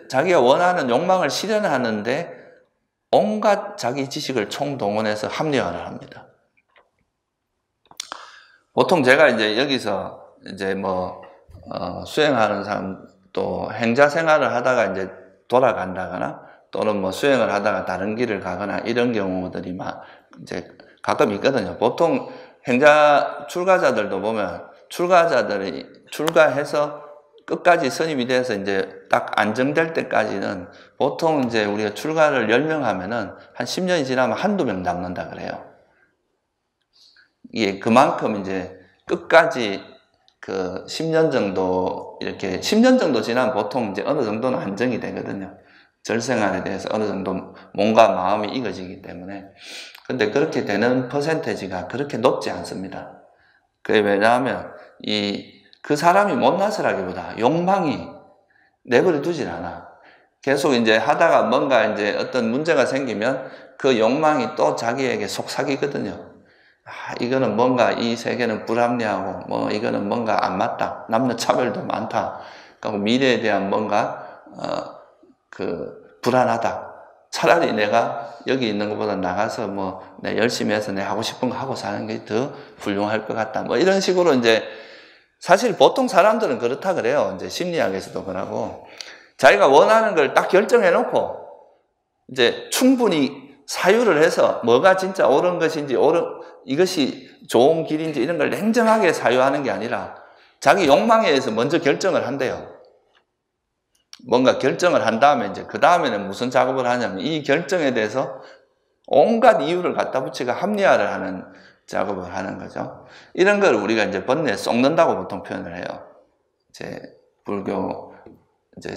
Speaker 1: 자기가 원하는 욕망을 실현하는데 온갖 자기 지식을 총동원해서 합리화를 합니다. 보통 제가 이제 여기서 이제 수행하는 사람, 또 행자 생활을 하다가 이제 돌아간다거나, 또는 수행을 하다가 다른 길을 가거나, 이런 경우들이 이제 가끔 있거든요. 보통 행자 출가자들도 보면, 출가자들이 출가해서 끝까지 선임이 돼서 이제 딱 안정될 때까지는 보통 이제 우리가 출가를 10명 하면은 한 10년이 지나면 한두 명 남는다 그래요. 이게 그만큼 이제 끝까지 10년 정도, 이렇게 10년 정도 지나면 보통 이제 어느 정도는 안정이 되거든요. 절생활에 대해서 어느 정도 몸과 마음이 익어지기 때문에. 근데 그렇게 되는 퍼센테이지가 그렇게 높지 않습니다. 그게 왜냐하면 그 사람이 못나서라기보다 욕망이 내버려 두질 않아. 계속 이제 하다가 뭔가 이제 어떤 문제가 생기면 그 욕망이 또 자기에게 속삭이거든요. 이거는 뭔가 이 세계는 불합리하고, 이거는 뭔가 안 맞다. 남녀 차별도 많다. 그리고 미래에 대한 뭔가, 불안하다. 차라리 내가 여기 있는 것보다 나가서 내 열심히 해서 내 하고 싶은 거 하고 사는 게 더 훌륭할 것 같다. 이런 식으로 이제, 사실 보통 사람들은 그렇다 그래요. 이제 심리학에서도 그러고. 자기가 원하는 걸 딱 결정해 놓고, 이제 충분히 사유를 해서 뭐가 진짜 옳은 것인지, 이것이 좋은 길인지 이런 걸 냉정하게 사유하는 게 아니라 자기 욕망에 의해서 먼저 결정을 한대요. 뭔가 결정을 한 다음에 이제 그 다음에는 무슨 작업을 하냐면 이 결정에 대해서 온갖 이유를 갖다 붙이고 합리화를 하는 작업을 하는 거죠. 이런 걸 우리가 이제 번뇌에 쏙는다고 보통 표현을 해요. 이제 불교 이제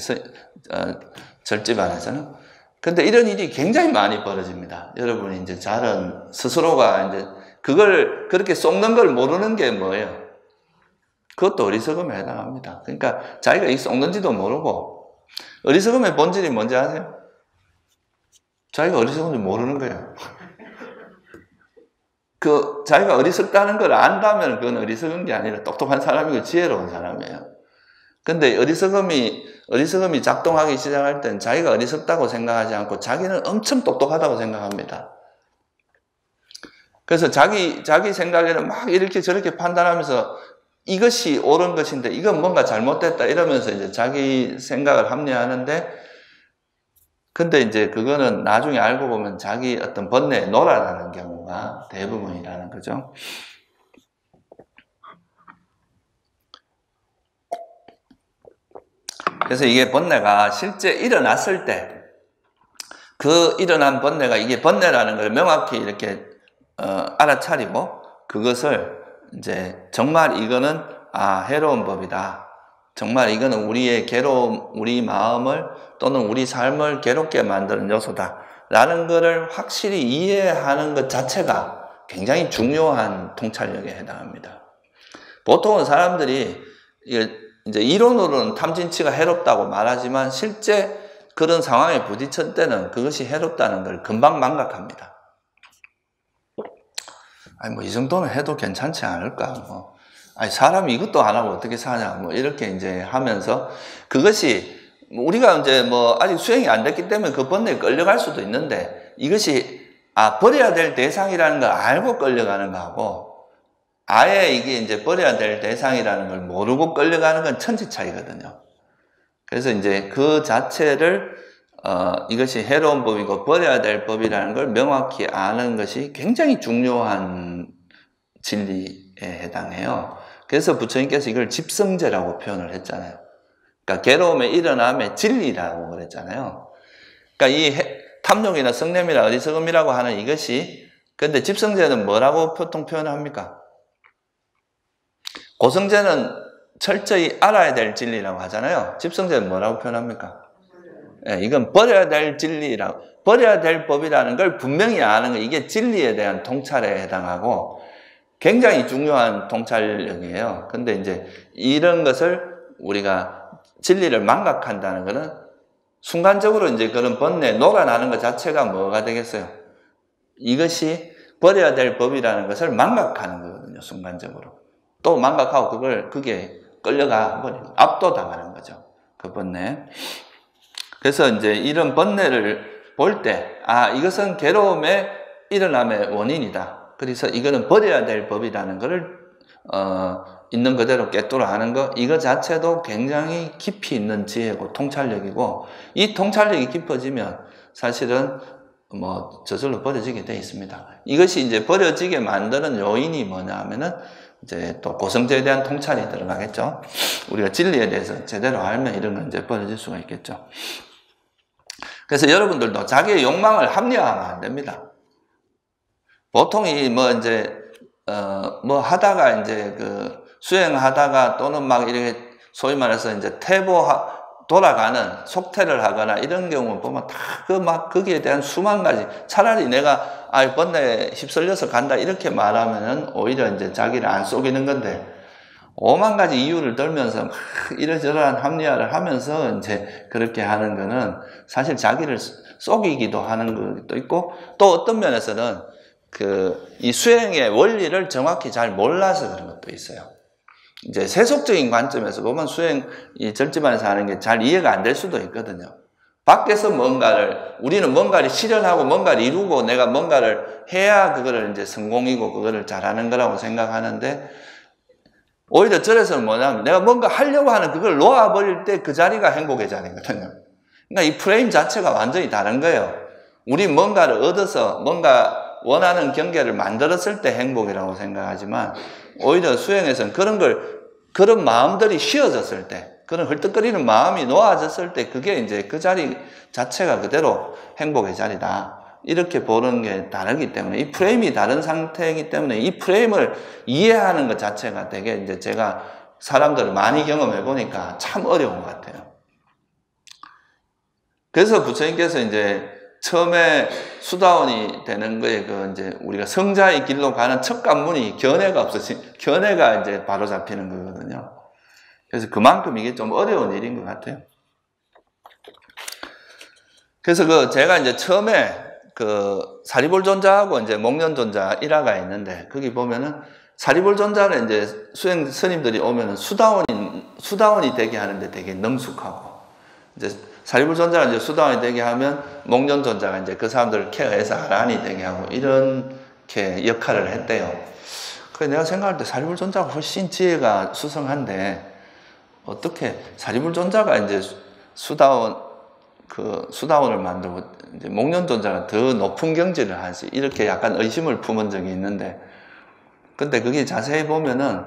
Speaker 1: 절집안에서는. 근데 이런 일이 굉장히 많이 벌어집니다. 여러분이 이제 스스로가 이제 그걸 그렇게 쏙는 걸 모르는 게 뭐예요? 그것도 어리석음에 해당합니다. 그러니까 자기가 이 쏙는지도 모르고, 어리석음의 본질이 뭔지 아세요? 자기가 어리석은지 모르는 거예요. 자기가 어리석다는 걸 안다면 그건 어리석은 게 아니라 똑똑한 사람이고 지혜로운 사람이에요. 근데 어리석음이 작동하기 시작할 땐 자기가 어리석다고 생각하지 않고 자기는 엄청 똑똑하다고 생각합니다. 그래서 자기 생각에는 막 이렇게 저렇게 판단하면서 이것이 옳은 것인데 이건 뭔가 잘못됐다 이러면서 이제 자기 생각을 합리화하는데, 근데 이제 그거는 나중에 알고 보면 자기 어떤 번뇌에 놀아나는 경우가 대부분이라는 거죠. 그래서 이게 번뇌가 실제 일어났을 때 그 일어난 번뇌가 이게 번뇌라는 걸 명확히 이렇게 알아차리고 그것을 이제 정말 이거는 해로운 법이다. 정말 이거는 우리의 괴로움, 우리 마음을 또는 우리 삶을 괴롭게 만드는 요소다. 라는 것을 확실히 이해하는 것 자체가 굉장히 중요한 통찰력에 해당합니다. 보통은 사람들이 이제 이론으로는 탐진치가 해롭다고 말하지만 실제 그런 상황에 부딪힐 때는 그것이 해롭다는 걸 금방 망각합니다. 이 정도는 해도 괜찮지 않을까? 사람이 이것도 안 하고 어떻게 사냐? 이렇게 이제 하면서 그것이 우리가 이제 아직 수행이 안 됐기 때문에 그 번뇌에 끌려갈 수도 있는데 이것이 버려야 될 대상이라는 걸 알고 끌려가는 거하고 아예 이게 이제 버려야 될 대상이라는 걸 모르고 끌려가는 건 천지 차이거든요. 그래서 이제 그 자체를 이것이 해로운 법이고 버려야 될 법이라는 걸 명확히 아는 것이 굉장히 중요한 진리에 해당해요. 그래서 부처님께서 이걸 집성제라고 표현을 했잖아요. 그러니까 괴로움의 일어남의 진리라고 그랬잖아요. 그러니까 이 탐욕이나 성냄이나 어리석음이라고 하는 이것이 근데 집성제는 뭐라고 보통 표현합니까? 고성제는 철저히 알아야 될 진리라고 하잖아요. 집성제는 뭐라고 표현합니까? 이건 버려야 될 진리라고, 버려야 될 법이라는 걸 분명히 아는 거, 이게 진리에 대한 통찰에 해당하고 굉장히 중요한 통찰력이에요. 근데 이제 이런 것을 우리가 진리를 망각한다는 것은 순간적으로 이제 그런 번뇌에 녹아나는 것 자체가 뭐가 되겠어요? 이것이 버려야 될 법이라는 것을 망각하는 거거든요, 순간적으로. 또 망각하고 그게 끌려가 버리고 압도당하는 거죠. 그 번뇌. 그래서 이제 이런 번뇌를 볼 때, 이것은 괴로움의 일어남의 원인이다. 그래서 이거는 버려야 될 법이라는 것을, 있는 그대로 깨뚫어 하는 것, 이거 자체도 굉장히 깊이 있는 지혜고 통찰력이고, 이 통찰력이 깊어지면 사실은 저절로 버려지게 되어 있습니다. 이것이 이제 버려지게 만드는 요인이 뭐냐 하면은, 이제 또 고성제에 대한 통찰이 들어가겠죠. 우리가 진리에 대해서 제대로 알면 이런 건 이제 버려질 수가 있겠죠. 그래서 여러분들도 자기의 욕망을 합리화하면 안 됩니다. 보통 하다가 이제 수행하다가 또는 이렇게 소위 말해서 이제 돌아가는 속퇴를 하거나 이런 경우 보면 다 거기에 대한 수만 가지, 차라리 내가 번뇌에 휩쓸려서 간다 이렇게 말하면은 오히려 이제 자기를 안 속이는 건데 5만 가지 이유를 들면서 이러저러한 합리화를 하면서 이제 그렇게 하는 거는 사실 자기를 속이기도 하는 것도 있고 또 어떤 면에서는 이 수행의 원리를 정확히 잘 몰라서 그런 것도 있어요. 이제 세속적인 관점에서 보면 이 절지반에서 하는 게 잘 이해가 안 될 수도 있거든요. 밖에서 우리는 뭔가를 실현하고 뭔가를 이루고 내가 뭔가를 해야 그거를 이제 성공이고 그거를 잘하는 거라고 생각하는데 오히려 절에서는 뭐냐면 내가 뭔가 하려고 하는 그걸 놓아버릴 때 그 자리가 행복의 자리거든요. 그러니까 이 프레임 자체가 완전히 다른 거예요. 우리 뭔가를 얻어서 뭔가 원하는 경계를 만들었을 때 행복이라고 생각하지만 오히려 수행에서는 그런 마음들이 쉬어졌을 때, 그런 헐떡거리는 마음이 놓아졌을 때 그게 이제 그 자리 자체가 그대로 행복의 자리다. 이렇게 보는 게 다르기 때문에 이 프레임이 다른 상태이기 때문에 이 프레임을 이해하는 것 자체가 되게 이제 제가 사람들을 많이 경험해 보니까 참 어려운 것 같아요. 그래서 부처님께서 이제 처음에 수다원이 되는 거에 이제 우리가 성자의 길로 가는 첫 관문이 견해가 견해가 이제 바로 잡히는 거거든요. 그래서 그만큼 이게 좀 어려운 일인 것 같아요. 그래서 제가 이제 처음에 사리불존자하고 이제 목련존자 일화가 있는데 거기 보면은 사리불존자는 이제 수행 스님들이 오면은 수다원이 되게 하는데 되게 능숙하고 이제 사리불존자가 이제 수다원이 되게 하면 목련존자가 이제 그 사람들을 케어해서 아란이 되게 하고 이렇게 역할을 했대요. 그래서 내가 생각할 때 사리불존자가 훨씬 지혜가 수성한데 어떻게 사리불존자가 이제 수다원을 만들고 이제 목련존자가 더 높은 경지를 하지 이렇게 약간 의심을 품은 적이 있는데 근데 그게 자세히 보면은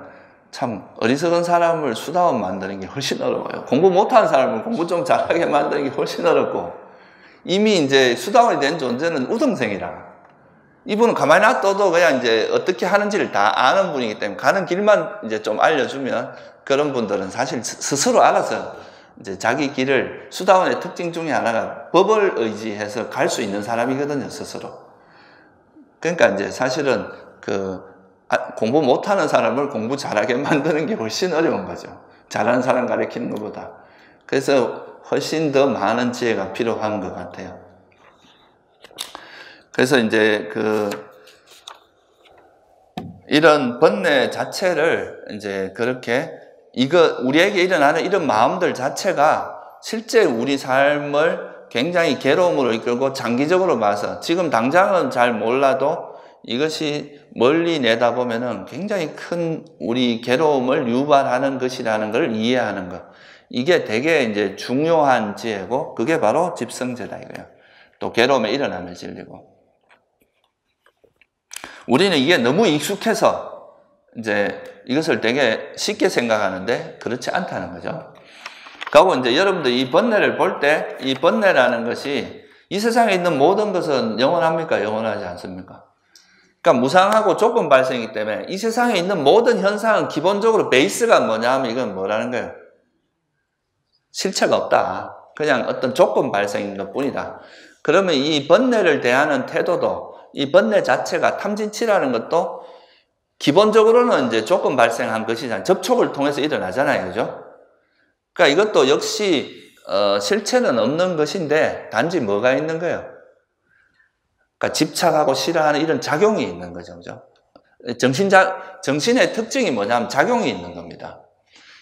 Speaker 1: 참 어리석은 사람을 수다원 만드는 게 훨씬 어려워요. 공부 못하는 사람을 공부 좀 잘하게 만드는 게 훨씬 어렵고, 이미 이제 수다원이 된 존재는 우등생이라, 이분은 가만히 놔둬도 그냥 이제 어떻게 하는지를 다 아는 분이기 때문에 가는 길만 이제 좀 알려주면, 그런 분들은 사실 스스로 알아서 이제 자기 길을, 수다원의 특징 중에 하나가 법을 의지해서 갈 수 있는 사람이거든요, 스스로. 그러니까 이제 사실은 공부 못하는 사람을 공부 잘하게 만드는 게 훨씬 어려운 거죠. 잘하는 사람 가르치는 것보다. 그래서 훨씬 더 많은 지혜가 필요한 것 같아요. 그래서 이제 이런 번뇌 자체를 이제 그렇게, 우리에게 일어나는 이런 마음들 자체가 실제 우리 삶을 굉장히 괴로움으로 이끌고, 장기적으로 봐서 지금 당장은 잘 몰라도 이것이 멀리 내다보면은 굉장히 큰 우리 괴로움을 유발하는 것이라는 걸 이해하는 것. 이게 되게 이제 중요한 지혜고, 그게 바로 집성제다 이거예요. 또 괴로움에 일어나는 진리고. 우리는 이게 너무 익숙해서 이제 이것을 되게 쉽게 생각하는데 그렇지 않다는 거죠. 그리고 이제 여러분들 이 번뇌를 볼 때, 이 번뇌라는 것이 이 세상에 있는 모든 것은 영원합니까? 영원하지 않습니까? 그러니까 무상하고 조건 발생이기 때문에 이 세상에 있는 모든 현상은 기본적으로 베이스가 뭐냐 하면 이건 뭐라는 거예요? 실체가 없다. 그냥 어떤 조건 발생인 것 뿐이다. 그러면 이 번뇌를 대하는 태도도, 이 번뇌 자체가 탐진치라는 것도 기본적으로는 이제 조건 발생한 것이잖아요. 접촉을 통해서 일어나잖아요. 그죠? 그러니까 이것도 역시 실체는 없는 것인데 단지 뭐가 있는 거예요? 그러니까 집착하고 싫어하는 이런 작용이 있는 거죠. 그죠? 정신의 특징이 뭐냐면 작용이 있는 겁니다.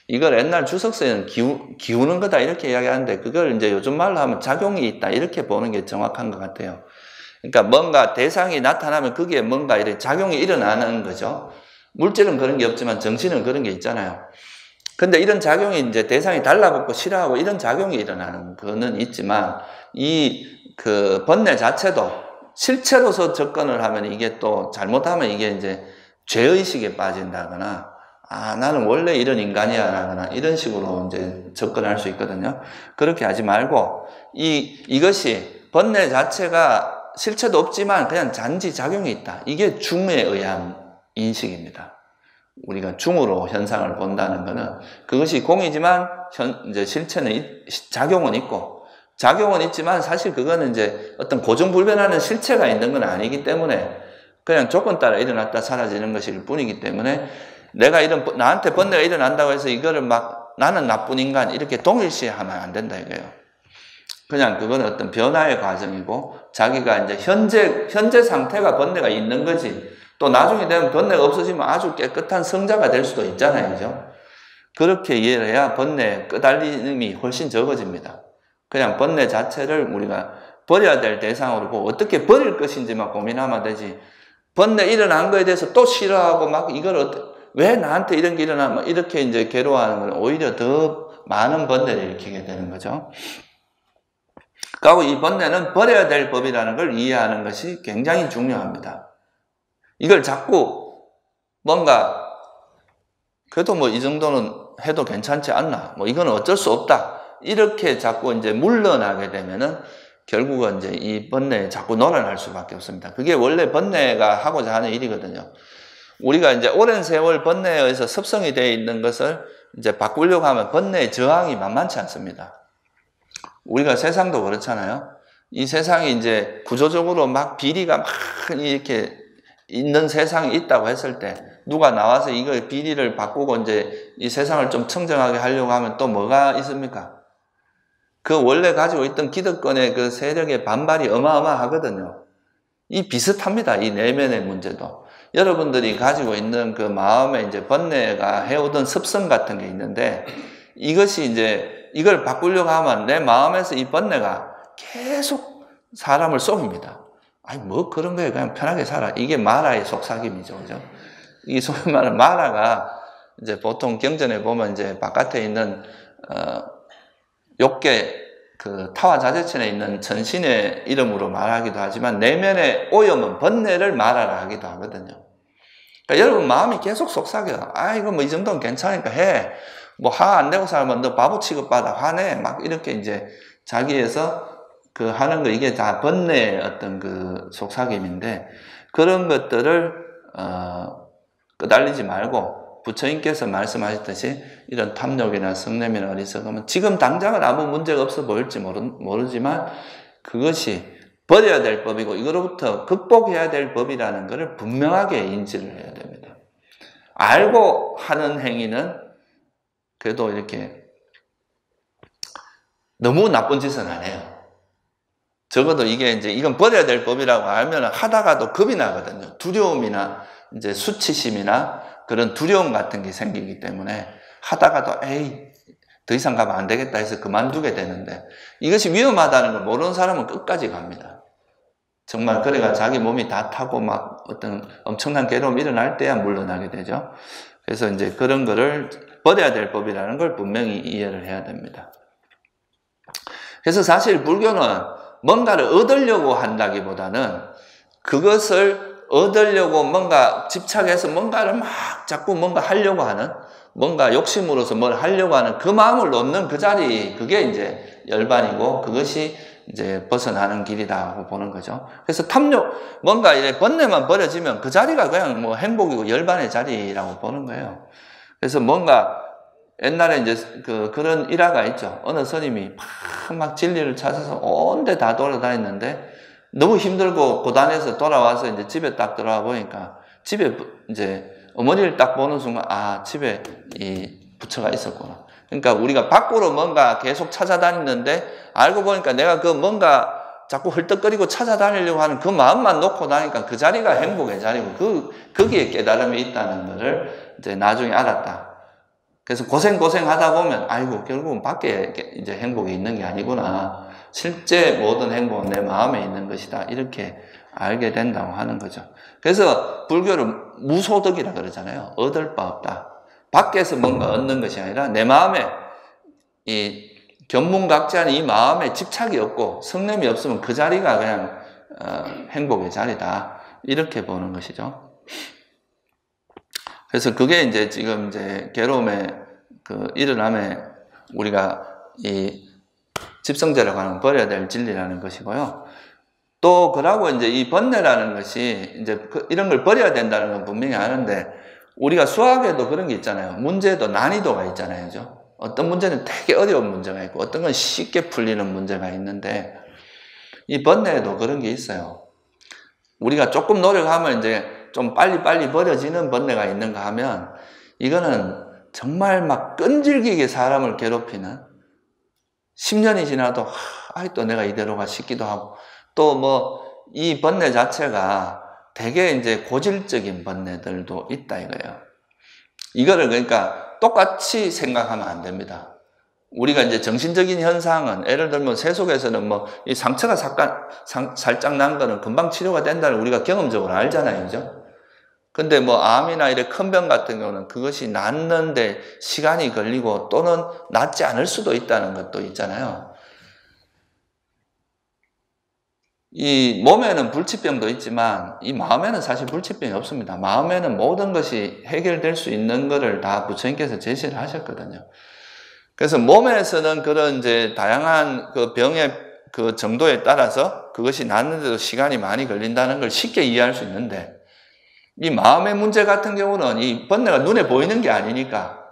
Speaker 1: 이걸 옛날 주석서에는 기우는 거다 이렇게 이야기하는데, 그걸 이제 요즘 말로 하면 작용이 있다 이렇게 보는 게 정확한 것 같아요. 그러니까 뭔가 대상이 나타나면 거기에 뭔가 이렇게 작용이 일어나는 거죠. 물질은 그런 게 없지만 정신은 그런 게 있잖아요. 근데 이런 작용이 이제 대상이 달라붙고 싫어하고 이런 작용이 일어나는 거는 있지만, 번뇌 자체도 실체로서 접근을 하면 이게 또 잘못하면 이게 이제 죄의식에 빠진다거나, 나는 원래 이런 인간이야 라거나 이런 식으로 이제 접근할 수 있거든요. 그렇게 하지 말고, 이것이 번뇌 자체가 실체도 없지만 그냥 단지 작용이 있다. 이게 중에 의한 인식입니다. 우리가 중으로 현상을 본다는 것은 그것이 공이지만 이제 실체는 작용은 있고, 작용은 있지만 사실 그거는 이제 어떤 고정불변하는 실체가 있는 건 아니기 때문에 그냥 조건 따라 일어났다 사라지는 것일 뿐이기 때문에, 나한테 번뇌가 일어난다고 해서 이거를 막 나는 나쁜 인간 이렇게 동일시하면 안 된다 이거예요. 그냥 그건 어떤 변화의 과정이고, 자기가 이제 현재 상태가 번뇌가 있는 거지, 또 나중에 되면 번뇌가 없어지면 아주 깨끗한 성자가 될 수도 있잖아요. 그죠? 그렇게 이해를 해야 번뇌의 끄달림이 훨씬 적어집니다. 그냥 번뇌 자체를 우리가 버려야 될 대상으로 보고 어떻게 버릴 것인지만 고민하면 되지, 번뇌 일어난 거에 대해서 또 싫어하고 막 이걸 왜 나한테 이런 게 일어나 막 이렇게 이제 괴로워하는 건 오히려 더 많은 번뇌를 일으키게 되는 거죠. 그리고 이 번뇌는 버려야 될 법이라는 걸 이해하는 것이 굉장히 중요합니다. 이걸 자꾸 뭔가 그래도 뭐 이 정도는 해도 괜찮지 않나, 뭐 이건 어쩔 수 없다 이렇게 자꾸 이제 물러나게 되면은 결국은 이제 이 번뇌에 자꾸 놀아날 수밖에 없습니다. 그게 원래 번뇌가 하고자 하는 일이거든요. 우리가 이제 오랜 세월 번뇌에 의해서 습성이 되어 있는 것을 이제 바꾸려고 하면 번뇌의 저항이 만만치 않습니다. 우리가 세상도 그렇잖아요. 이 세상이 이제 구조적으로 막 비리가 막 이렇게 있는 세상이 있다고 했을 때, 누가 나와서 이거 비리를 바꾸고 이제 이 세상을 좀 청정하게 하려고 하면 또 뭐가 있습니까? 그 원래 가지고 있던 기득권의 그 세력의 반발이 어마어마하거든요. 이 비슷합니다. 이 내면의 문제도. 여러분들이 가지고 있는 그 마음에 이제 번뇌가 해오던 습성 같은 게 있는데, 이것이 이제 이걸 바꾸려고 하면 내 마음에서 이 번뇌가 계속 사람을 속입니다. 아니 뭐 그런 거에 그냥 편하게 살아. 이게 마라의 속삭임이죠. 그죠? 이 소위 말하는 마라가 이제 보통 경전에 보면 이제 바깥에 있는 욕계 그 타화자재천에 있는 전신의 이름으로 말하기도 하지만, 내면의 오염은 번뇌를 마라라 하기도 하거든요. 그러니까 여러분 마음이 계속 속삭여. 아, 이거 뭐 이 정도는 괜찮으니까 해. 뭐 화 안 내고 살면 너 바보 취급받아. 화내. 막 이렇게 이제 자기에서 그 하는 거, 이게 다 번뇌의 어떤 그 속삭임인데, 그런 것들을, 끄달리지 말고, 부처님께서 말씀하셨듯이 이런 탐욕이나 성냄이나 어리석음은 지금 당장은 아무 문제가 없어 보일지 모르지만 그것이 버려야 될 법이고 이거로부터 극복해야 될 법이라는 것을 분명하게 인지를 해야 됩니다. 알고 하는 행위는 그래도 이렇게 너무 나쁜 짓은 안 해요. 적어도 이건 버려야 될 법이라고 알면 하다가도 겁이 나거든요. 두려움이나 이제 수치심이나 그런 두려움 같은 게 생기기 때문에 하다가도 에이, 더 이상 가면 안 되겠다 해서 그만두게 되는데, 이것이 위험하다는 걸 모르는 사람은 끝까지 갑니다. 정말 그래가 자기 몸이 다 타고 막 어떤 엄청난 괴로움이 일어날 때야 물러나게 되죠. 그래서 이제 그런 거를 버려야 될 법이라는 걸 분명히 이해를 해야 됩니다. 그래서 사실 불교는 뭔가를 얻으려고 한다기보다는 그것을 얻으려고 뭔가 집착해서 뭔가를 막 자꾸 뭔가 하려고 하는, 뭔가 욕심으로서 뭘 하려고 하는 그 마음을 놓는 그 자리, 그게 이제 열반이고 그것이 이제 벗어나는 길이라고 보는 거죠. 그래서 탐욕, 뭔가 이제 번뇌만 버려지면 그 자리가 그냥 뭐 행복이고 열반의 자리라고 보는 거예요. 그래서 뭔가 옛날에 이제 그런 일화가 있죠. 어느 스님이 막 진리를 찾아서 온 데 다 돌아다녔는데 너무 힘들고 고단해서 돌아와서 이제 집에 딱 들어와 보니까 집에 이제 어머니를 딱 보는 순간, 아, 집에 이 부처가 있었구나. 그러니까 우리가 밖으로 뭔가 계속 찾아다니는데 알고 보니까 내가 그 뭔가 자꾸 헐떡거리고 찾아다니려고 하는 그 마음만 놓고 다니까 그 자리가 행복의 자리고 거기에 깨달음이 있다는 것을 이제 나중에 알았다. 그래서 고생 하다 보면 아이고 결국은 밖에 이제 행복이 있는 게 아니구나. 실제 모든 행복은 내 마음에 있는 것이다. 이렇게 알게 된다고 하는 거죠. 그래서 불교를 무소득이라 그러잖아요. 얻을 바 없다. 밖에서 뭔가 얻는 것이 아니라 내 마음에 이 견문각지한 이 마음에 집착이 없고 성냄이 없으면 그 자리가 그냥 행복의 자리다. 이렇게 보는 것이죠. 그래서 그게 이제 지금 이제 괴로움의 그 일어남에 우리가 이 집성제라고 하는 버려야 될 진리라는 것이고요. 또 그러고 이제 이 번뇌라는 것이 이제 이런 걸 버려야 된다는 건 분명히 아는데, 우리가 수학에도 그런 게 있잖아요. 문제도 난이도가 있잖아요. 그죠? 어떤 문제는 되게 어려운 문제가 있고 어떤 건 쉽게 풀리는 문제가 있는데, 이 번뇌에도 그런 게 있어요. 우리가 조금 노력하면 이제 좀 빨리 버려지는 번뇌가 있는가 하면, 이거는 정말 막 끈질기게 사람을 괴롭히는, 10년이 지나도 아직도 내가 이대로가 싶기도 하고, 또 뭐 이 번뇌 자체가 되게 이제 고질적인 번뇌들도 있다 이거예요. 이거를 그러니까 똑같이 생각하면 안 됩니다. 우리가 이제 정신적인 현상은, 예를 들면 새 속에서는 뭐 이 상처가 살짝 난 거는 금방 치료가 된다는 우리가 경험적으로 알잖아요. 그죠? 근데 뭐 암이나 이런 큰 병 같은 경우는 그것이 낫는데 시간이 걸리고 또는 낫지 않을 수도 있다는 것도 있잖아요. 이 몸에는 불치병도 있지만 이 마음에는 사실 불치병이 없습니다. 마음에는 모든 것이 해결될 수 있는 것을 다 부처님께서 제시를 하셨거든요. 그래서 몸에서는 그런 이제 다양한 그 병의 그 정도에 따라서 그것이 낫는데도 시간이 많이 걸린다는 걸 쉽게 이해할 수 있는데, 이 마음의 문제 같은 경우는 이 번뇌가 눈에 보이는 게 아니니까,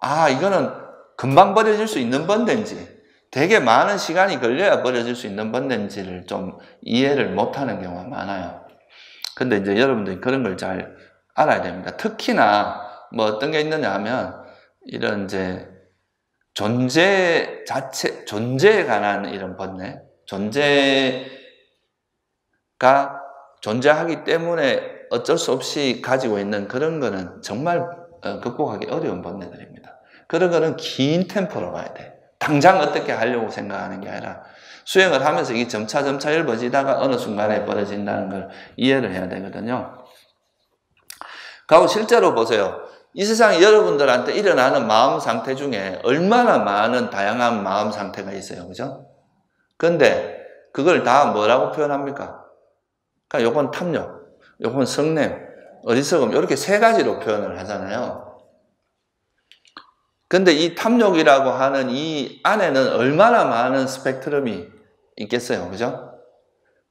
Speaker 1: 아, 이거는 금방 버려질 수 있는 번뇌인지, 되게 많은 시간이 걸려야 버려질 수 있는 번뇌인지를 좀 이해를 못하는 경우가 많아요. 근데 이제 여러분들이 그런 걸 잘 알아야 됩니다. 특히나 뭐 어떤 게 있느냐 하면, 이런 이제 존재에 관한 이런 번뇌, 존재가 존재하기 때문에 어쩔 수 없이 가지고 있는 그런 거는 정말 극복하기 어려운 번뇌들입니다. 그런 거는 긴 템포로 가야 돼. 당장 어떻게 하려고 생각하는 게 아니라 수행을 하면서 이게 점차 엷어지다가 어느 순간에 벌어진다는 걸 이해를 해야 되거든요. 그리고 실제로 보세요. 이 세상에 여러분들한테 일어나는 마음 상태 중에 얼마나 많은 다양한 마음 상태가 있어요. 그죠? 근데 그걸 다 뭐라고 표현합니까? 그러니까 요건 탐욕, 요건 성냄, 어리석음 이렇게 세 가지로 표현을 하잖아요. 근데 이 탐욕이라고 하는 이 안에는 얼마나 많은 스펙트럼이 있겠어요. 그죠?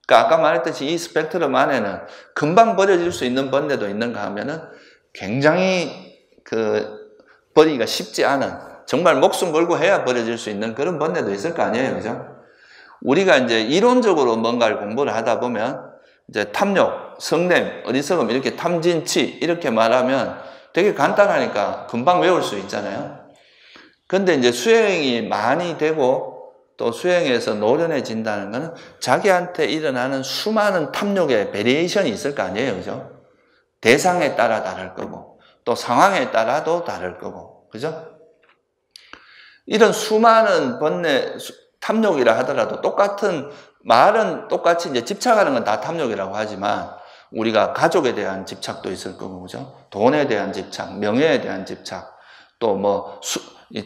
Speaker 1: 그러니까 아까 말했듯이 이 스펙트럼 안에는 금방 버려질 수 있는 번뇌도 있는가 하면은 굉장히 버리기가 쉽지 않은, 정말 목숨 걸고 해야 버려질 수 있는 그런 번뇌도 있을 거 아니에요. 그죠? 우리가 이제 이론적으로 뭔가를 공부를 하다 보면 이제 탐욕, 성냄, 어리석음 이렇게 탐진치 이렇게 말하면 되게 간단하니까 금방 외울 수 있잖아요. 근데 이제 수행이 많이 되고 또 수행에서 노련해진다는 것은 자기한테 일어나는 수많은 탐욕의 베리에이션이 있을 거 아니에요. 그죠? 대상에 따라 다를 거고 또 상황에 따라도 다를 거고. 그죠? 이런 수많은 번뇌, 탐욕이라 하더라도 말은 똑같이 이제 집착하는 건 다 탐욕이라고 하지만 우리가 가족에 대한 집착도 있을 거고, 그죠? 돈에 대한 집착, 명예에 대한 집착, 또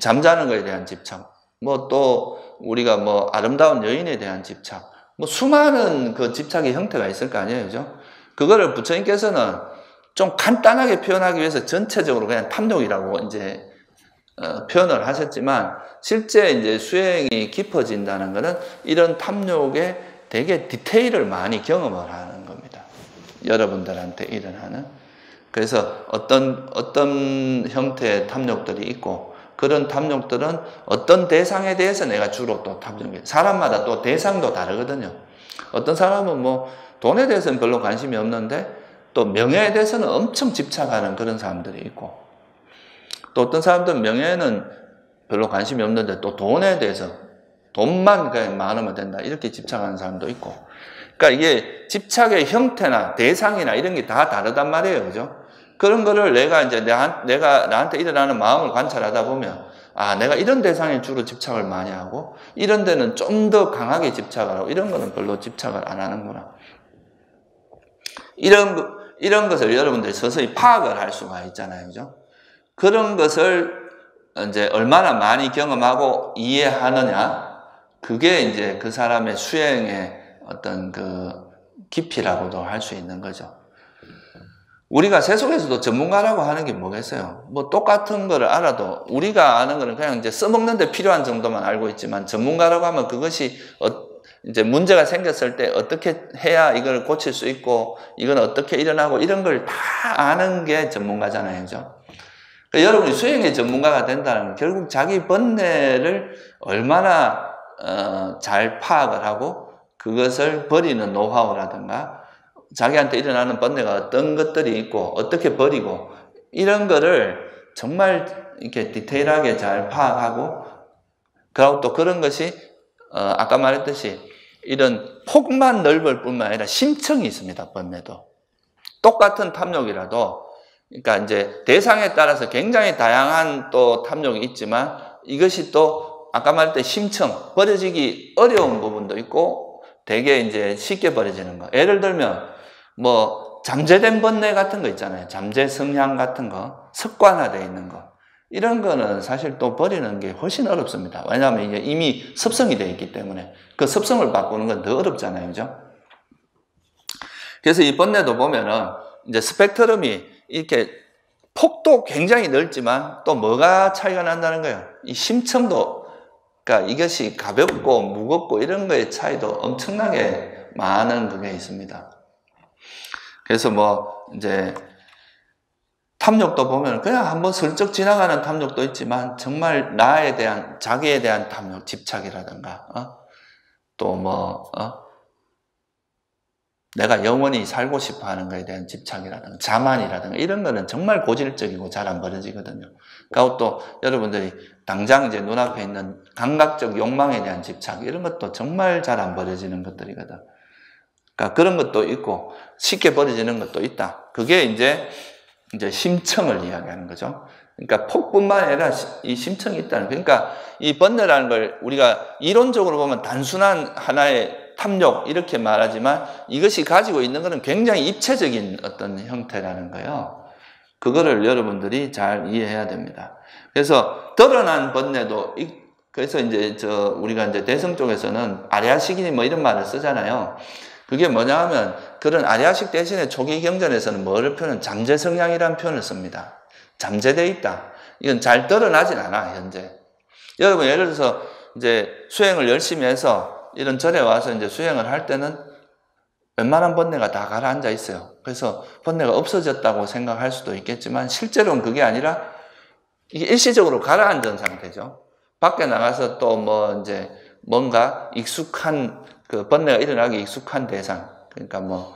Speaker 1: 잠자는 것에 대한 집착, 또 우리가 아름다운 여인에 대한 집착, 수많은 그 집착의 형태가 있을 거 아니에요, 그죠? 그거를 부처님께서는 좀 간단하게 표현하기 위해서 전체적으로 그냥 탐욕이라고 이제 표현을 하셨지만 실제 이제 수행이 깊어진다는 것은 이런 탐욕에 되게 디테일을 많이 경험을 하는 겁니다. 여러분들한테 일어나는. 그래서 어떤 형태의 탐욕들이 있고 그런 탐욕들은 어떤 대상에 대해서 내가 주로 또 탐욕이, 사람마다 또 대상도 다르거든요. 어떤 사람은 돈에 대해서는 별로 관심이 없는데 또 명예에 대해서는 엄청 집착하는 그런 사람들이 있고, 또 어떤 사람들은 명예에는 별로 관심이 없는데 또 돈에 대해서 돈만 그냥 많으면 된다 이렇게 집착하는 사람도 있고, 그러니까 이게 집착의 형태나 대상이나 이런 게 다 다르단 말이에요. 그죠? 그런 거를 내가 이제 내가 나한테 일어나는 마음을 관찰하다 보면 내가 이런 대상에 주로 집착을 많이 하고 이런 데는 좀 더 강하게 집착을 하고 이런 거는 별로 집착을 안 하는구나. 이런 것을 여러분들이 서서히 파악을 할 수가 있잖아요. 그죠? 그런 것을 이제 얼마나 많이 경험하고 이해하느냐, 그게 이제 그 사람의 수행의 어떤 깊이라고도 할 수 있는 거죠. 우리가 세속에서도 전문가라고 하는 게 뭐겠어요? 똑같은 거를 알아도 우리가 아는 거는 그냥 이제 써먹는 데 필요한 정도만 알고 있지만 전문가라고 하면 그것이 이제 문제가 생겼을 때 어떻게 해야 이걸 고칠 수 있고 이건 어떻게 일어나고 이런 걸 다 아는 게 전문가잖아요. 그죠? 그러니까 여러분이 수행의 전문가가 된다는 건 결국 자기 번뇌를 얼마나 잘 파악을 하고 그것을 버리는 노하우라든가 자기한테 일어나는 번뇌가 어떤 것들이 있고 어떻게 버리고 이런 거를 정말 이렇게 디테일하게 잘 파악하고, 그리고 또 그런 것이 아까 말했듯이 이런 폭만 넓을 뿐만 아니라 심층이 있습니다. 번뇌도 똑같은 탐욕이라도, 그러니까 이제 대상에 따라서 굉장히 다양한 또 탐욕이 있지만 이것이 또 아까 말했듯이 심층, 버려지기 어려운 부분도 있고 되게 이제 쉽게 버려지는 거. 예를 들면 잠재된 번뇌 같은 거 있잖아요. 잠재 성향 같은 거, 습관화되어 있는 거. 이런 거는 사실 또 버리는 게 훨씬 어렵습니다. 왜냐하면 이게 이미 습성이 되어 있기 때문에 그 습성을 바꾸는 건 더 어렵잖아요. 그죠? 그래서 이 번뇌도 보면은 이제 스펙트럼이 이렇게 폭도 굉장히 넓지만 또 뭐가 차이가 난다는 거예요. 이 심층도, 그러니까 이것이 가볍고 무겁고 이런 거의 차이도 엄청나게 많은 그게 있습니다. 그래서 이제 탐욕도 보면 그냥 한번 슬쩍 지나가는 탐욕도 있지만 정말 나에 대한, 자기에 대한 탐욕, 집착이라든가 또 내가 영원히 살고 싶어 하는 것에 대한 집착이라든가 자만이라든가 이런 거는 정말 고질적이고 잘 안 버려지거든요. 그리고 또 여러분들이 당장 이제 눈앞에 있는 감각적 욕망에 대한 집착 이런 것도 정말 잘 안 버려지는 것들이거든. 그러니까 그런 것도 있고 쉽게 버려지는 것도 있다. 그게 이제 심층을 이야기하는 거죠. 그러니까 폭뿐만 아니라 이 심층이 있다는. 그러니까 이 번뇌라는 걸 우리가 이론적으로 보면 단순한 하나의 탐욕 이렇게 말하지만 이것이 가지고 있는 것은 굉장히 입체적인 어떤 형태라는 거예요. 그거를 여러분들이 잘 이해해야 됩니다. 그래서 드러난 번뇌도, 그래서 이제 우리가 이제 대성 쪽에서는 아랴시기니 이런 말을 쓰잖아요. 그게 뭐냐 하면 그런 아리아식 대신에 초기 경전에서는 뭐를 표현은 잠재 성향이라는 표현을 씁니다. 잠재되어 있다. 이건 잘 드러나진 않아, 현재. 여러분, 예를 들어서 이제 수행을 열심히 해서 이런 절에 와서 이제 수행을 할 때는 웬만한 번뇌가 다 가라앉아 있어요. 그래서 번뇌가 없어졌다고 생각할 수도 있겠지만 실제로는 그게 아니라 이게 일시적으로 가라앉은 상태죠. 밖에 나가서 또 뭐 이제 뭔가 익숙한 그 번뇌가 일어나기 익숙한 대상. 그러니까 뭐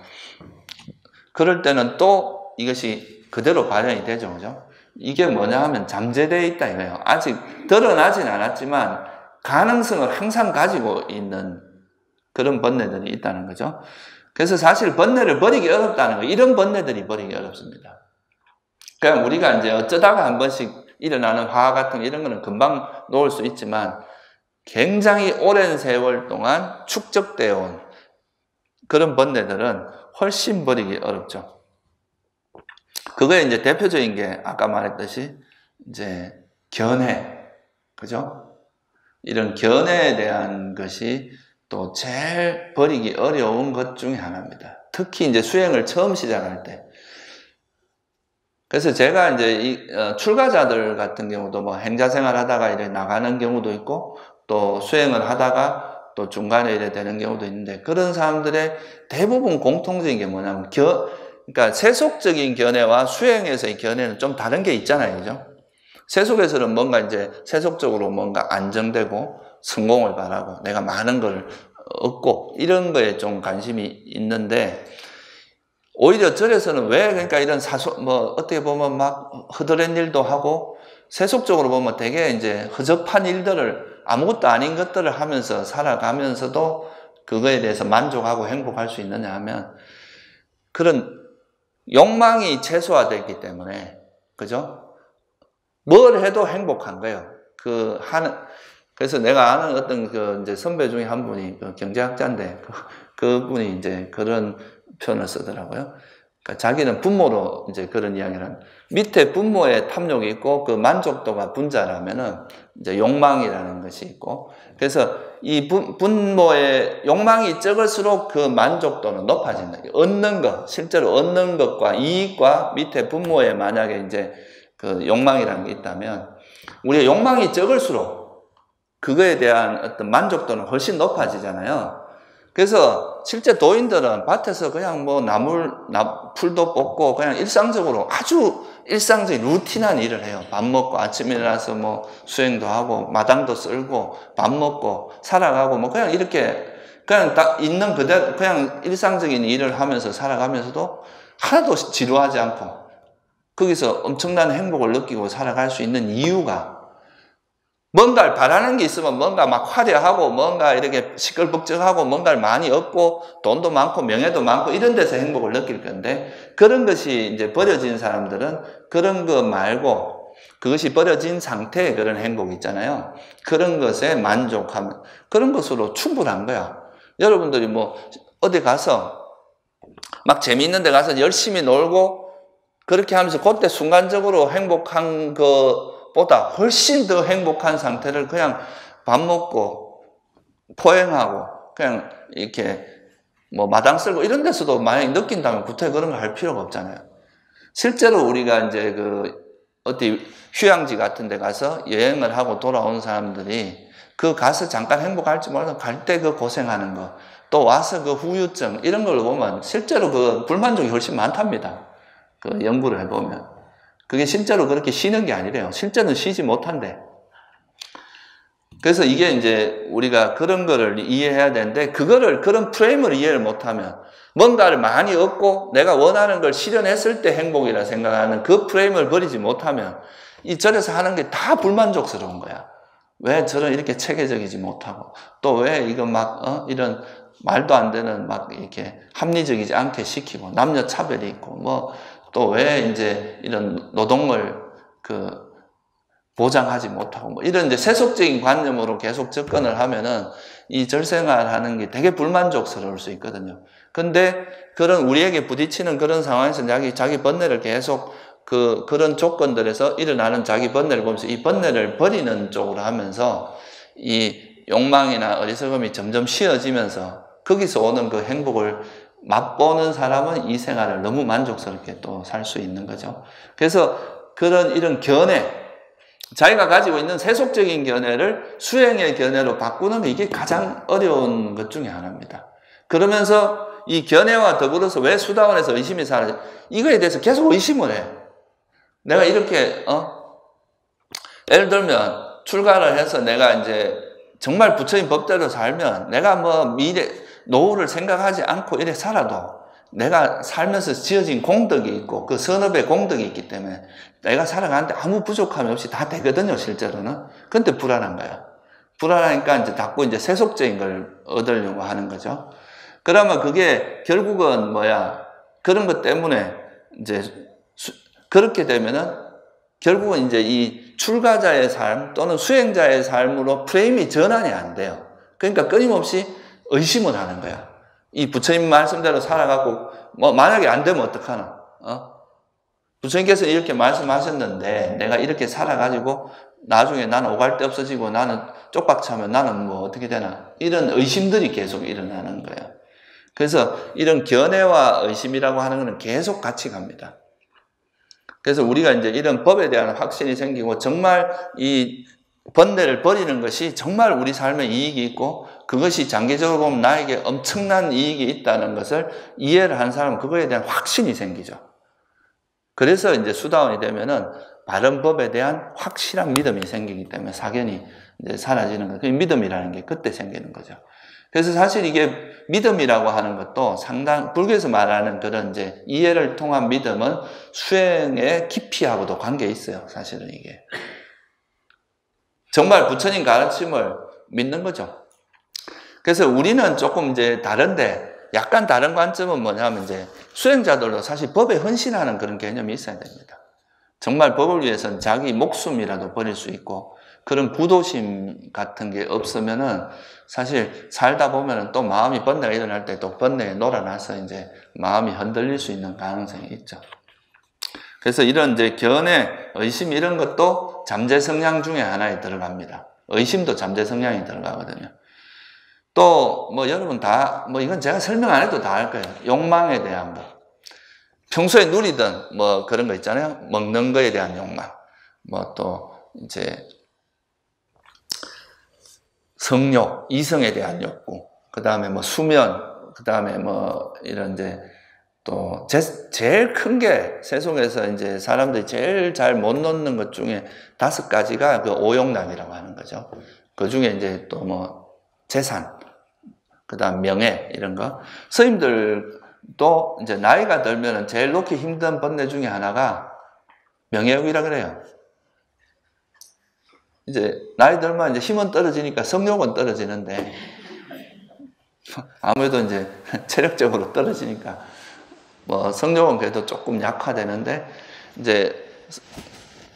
Speaker 1: 그럴 때는 또 이것이 그대로 발현이 되죠. 그죠? 이게 뭐냐 하면 잠재되어 있다 이거예요. 아직 드러나진 않았지만 가능성을 항상 가지고 있는 그런 번뇌들이 있다는 거죠. 그래서 사실 번뇌를 버리기 어렵다는 거예요. 이런 번뇌들이 버리기 어렵습니다. 그냥 우리가 이제 어쩌다가 한 번씩 일어나는 화화 같은 이런 거는 금방 놓을 수 있지만 굉장히 오랜 세월 동안 축적되어 온 그런 번뇌들은 훨씬 버리기 어렵죠. 그거에 이제 대표적인 게 아까 말했듯이 이제 견해, 그죠? 이런 견해에 대한 것이 또 제일 버리기 어려운 것 중에 하나입니다. 특히 이제 수행을 처음 시작할 때. 그래서 제가 이제 출가자들 같은 경우도 뭐 행자생활 하다가 이래 나가는 경우도 있고 또 수행을 하다가 또 중간에 이래 되는 경우도 있는데 그런 사람들의 대부분 공통적인 게 뭐냐면 그러니까 세속적인 견해와 수행에서의 견해는 좀 다른 게 있잖아요. 그죠? 세속에서는 뭔가 이제 세속적으로 뭔가 안정되고 성공을 바라고 내가 많은 걸 얻고 이런 거에 좀 관심이 있는데 오히려 절에서는 왜 그러니까 이런 뭐 어떻게 보면 막 허드렛 일도 하고 세속적으로 보면 되게 이제 허접한 일들을 아무것도 아닌 것들을 하면서 살아가면서도 그거에 대해서 만족하고 행복할 수 있느냐 하면 그런 욕망이 최소화되기 때문에 그죠? 뭘 해도 행복한 거예요. 그래서 내가 아는 어떤 그 이제 선배 중에 한 분이 그 경제학자인데 그분이 이제 그런 표현을 쓰더라고요. 그러니까 자기는 분모로 이제 그런 이야기를 하는 밑에 분모에 탐욕이 있고 그 만족도가 분자라면은 이제 욕망이라는 것이 있고 그래서 이 분모의 욕망이 적을수록 그 만족도는 높아진다. 얻는 것, 실제로 얻는 것과 이익과 밑에 분모에 만약에 이제 그 욕망이라는 게 있다면 우리가 욕망이 적을수록 그거에 대한 어떤 만족도는 훨씬 높아지잖아요. 그래서 실제 도인들은 밭에서 그냥 뭐 풀도 뽑고 그냥 일상적으로 아주 일상적인 루틴한 일을 해요. 밥 먹고 아침에 일어나서 뭐 수행도 하고 마당도 쓸고 밥 먹고 살아가고 뭐 그냥 이렇게 그냥 딱 있는 그대로 그냥 일상적인 일을 하면서 살아가면서도 하나도 지루하지 않고 거기서 엄청난 행복을 느끼고 살아갈 수 있는 이유가 뭔가를 바라는 게 있으면 뭔가 막 화려하고 뭔가 이렇게 시끌벅적하고 뭔가를 많이 얻고 돈도 많고 명예도 많고 이런 데서 행복을 느낄 건데 그런 것이 이제 버려진 사람들은 그런 거 말고 그것이 버려진 상태의 그런 행복이 있잖아요. 그런 것에 만족하면 그런 것으로 충분한 거야. 여러분들이 뭐 어디 가서 막 재미있는 데 가서 열심히 놀고 그렇게 하면서 그때 순간적으로 행복한 보다 훨씬 더 행복한 상태를 그냥 밥 먹고 포행하고 그냥 이렇게 뭐 마당 쓸고 이런 데서도 만약에 느낀다면 구태 그런 걸 할 필요가 없잖아요. 실제로 우리가 이제 어디 휴양지 같은 데 가서 여행을 하고 돌아온 사람들이 그 가서 잠깐 행복할지 몰라도 갈 때 그 고생하는 거 또 와서 그 후유증 이런 걸 보면 실제로 그 불만족이 훨씬 많답니다. 그 연구를 해보면. 그게 실제로 그렇게 쉬는 게 아니래요. 실제는 쉬지 못한대. 그래서 이게 이제 우리가 그런 거를 이해해야 되는데 그런 프레임을 이해를 못하면 뭔가를 많이 얻고 내가 원하는 걸 실현했을 때 행복이라 생각하는 그 프레임을 버리지 못하면 이 절에서 하는 게 다 불만족스러운 거야. 왜 저는 이렇게 체계적이지 못하고 또 왜 이거 이런 말도 안 되는 막 이렇게 합리적이지 않게 시키고 남녀 차별이 있고 뭐 또 왜 이제 이런 노동을 보장하지 못하고 뭐 이런 이제 세속적인 관념으로 계속 접근을 하면은 이 절생활 하는 게 되게 불만족스러울 수 있거든요. 근데 그런 우리에게 부딪히는 그런 상황에서 자기 번뇌를 계속 그런 조건들에서 일어나는 자기 번뇌를 보면서 이 번뇌를 버리는 쪽으로 하면서 이 욕망이나 어리석음이 점점 쉬어지면서 거기서 오는 그 행복을 맛보는 사람은 이 생활을 너무 만족스럽게 또 살 수 있는 거죠. 그래서 이런 견해, 자기가 가지고 있는 세속적인 견해를 수행의 견해로 바꾸는 게 이게 가장 어려운 것 중에 하나입니다. 그러면서 이 견해와 더불어서 왜 수다원에서 의심이 사라져? 이거에 대해서 계속 의심을 해. 내가 이렇게, 예를 들면, 출가를 해서 내가 이제 정말 부처님 법대로 살면 내가 뭐 노후를 생각하지 않고 이래 살아도 내가 살면서 지어진 공덕이 있고 그 선업의 공덕이 있기 때문에 내가 살아가는데 아무 부족함이 없이 다 되거든요, 실제로는. 근데 불안한 거야. 불안하니까 이제 자꾸 이제 세속적인 걸 얻으려고 하는 거죠. 그러면 그게 결국은 그런 것 때문에 이제 그렇게 되면은 결국은 이제 이 출가자의 삶 또는 수행자의 삶으로 프레임이 전환이 안 돼요. 그러니까 끊임없이 의심을 하는 거야. 이 부처님 말씀대로 살아가고 만약에 안 되면 어떡하나? 부처님께서 이렇게 말씀하셨는데 내가 이렇게 살아가지고 나중에 나는 오갈 데 없어지고 나는 쪽박차면 나는 뭐 어떻게 되나? 이런 의심들이 계속 일어나는 거예요. 그래서 이런 견해와 의심이라고 하는 것은 계속 같이 갑니다. 그래서 우리가 이제 이런 법에 대한 확신이 생기고 정말 이 번뇌를 버리는 것이 정말 우리 삶에 이익이 있고 그것이 장기적으로 보면 나에게 엄청난 이익이 있다는 것을 이해를 한 사람은 그거에 대한 확신이 생기죠. 그래서 이제 수다원이 되면은 바른 법에 대한 확실한 믿음이 생기기 때문에 사견이 이제 사라지는 거예요. 그 믿음이라는 게 그때 생기는 거죠. 그래서 사실 이게 믿음이라고 하는 것도 불교에서 말하는 그런 이제 이해를 통한 믿음은 수행의 깊이하고도 관계가 있어요. 사실은 이게. 정말 부처님 가르침을 믿는 거죠. 그래서 우리는 조금 이제 다른데 약간 다른 관점은 뭐냐면 이제 수행자들도 사실 법에 헌신하는 그런 개념이 있어야 됩니다. 정말 법을 위해서는 자기 목숨이라도 버릴 수 있고 그런 구도심 같은 게 없으면은 사실 살다 보면은 또 마음이 번뇌가 일어날 때 또 번뇌에 놀아나서 이제 마음이 흔들릴 수 있는 가능성이 있죠. 그래서 이런 이제 견해, 의심 이런 것도 잠재 성향 중에 하나에 들어갑니다. 의심도 잠재 성향이 들어가거든요. 또 여러분 다 이건 제가 설명 안 해도 다 알 거예요. 욕망에 대한 거. 평소에 누리던 그런 거 있잖아요. 먹는 거에 대한 욕망. 또 이제 성욕, 이성에 대한 욕구. 그다음에 수면, 그다음에 이런 이제 또 제일 큰 게 세속에서 이제 사람들이 제일 잘 못 놓는 것 중에 5가지가 그 오욕락이라고 하는 거죠. 그 중에 이제 또 재산, 그다음 명예 이런 거. 스님들도 이제 나이가 들면은 제일 놓기 힘든 번뇌 중에 하나가 명예욕이라 그래요. 이제 나이 들면 이제 힘은 떨어지니까 성욕은 떨어지는데 아무래도 이제 체력적으로 떨어지니까 성욕은 그래도 조금 약화되는데 이제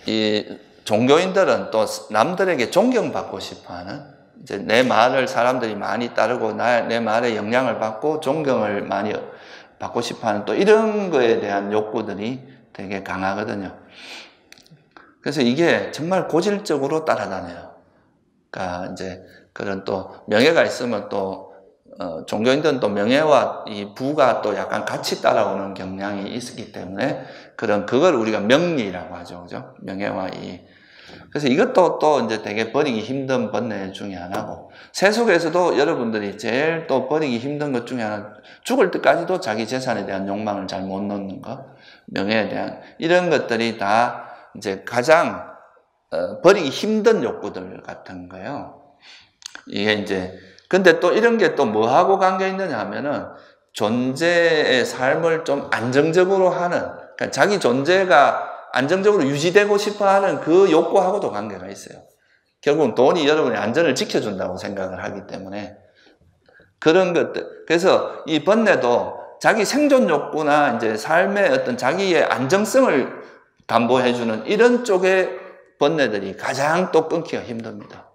Speaker 1: 이 종교인들은 또 남들에게 존경받고 싶어하는 이제 내 말을 사람들이 많이 따르고 내 말에 영향을 받고 존경을 많이 받고 싶어하는 또 이런 거에 대한 욕구들이 되게 강하거든요. 그래서 이게 정말 고질적으로 따라다녀요. 그러니까 이제 그런 또 명예가 있으면 또 종교인들은 또 명예와 이 부가 또 약간 같이 따라오는 경향이 있기 때문에 그걸 우리가 명리라고 하죠, 그죠? 명예와 그래서 이것도 또 이제 되게 버리기 힘든 번뇌 중에 하나고 세속에서도 여러분들이 제일 또 버리기 힘든 것 중에 하나 죽을 때까지도 자기 재산에 대한 욕망을 잘 못 놓는 것, 명예에 대한 이런 것들이 다 이제 가장 버리기 힘든 욕구들 같은 거예요. 이게 이제 근데 또 이런 게 또 뭐하고 관계 있느냐 하면은 존재의 삶을 좀 안정적으로 하는 그러니까 자기 존재가 안정적으로 유지되고 싶어 하는 그 욕구하고도 관계가 있어요. 결국은 돈이 여러분의 안전을 지켜준다고 생각을 하기 때문에 그런 것들 그래서 이 번뇌도 자기 생존 욕구나 이제 삶의 어떤 자기의 안정성을 담보해주는 이런 쪽의 번뇌들이 가장 또 끊기가 힘듭니다.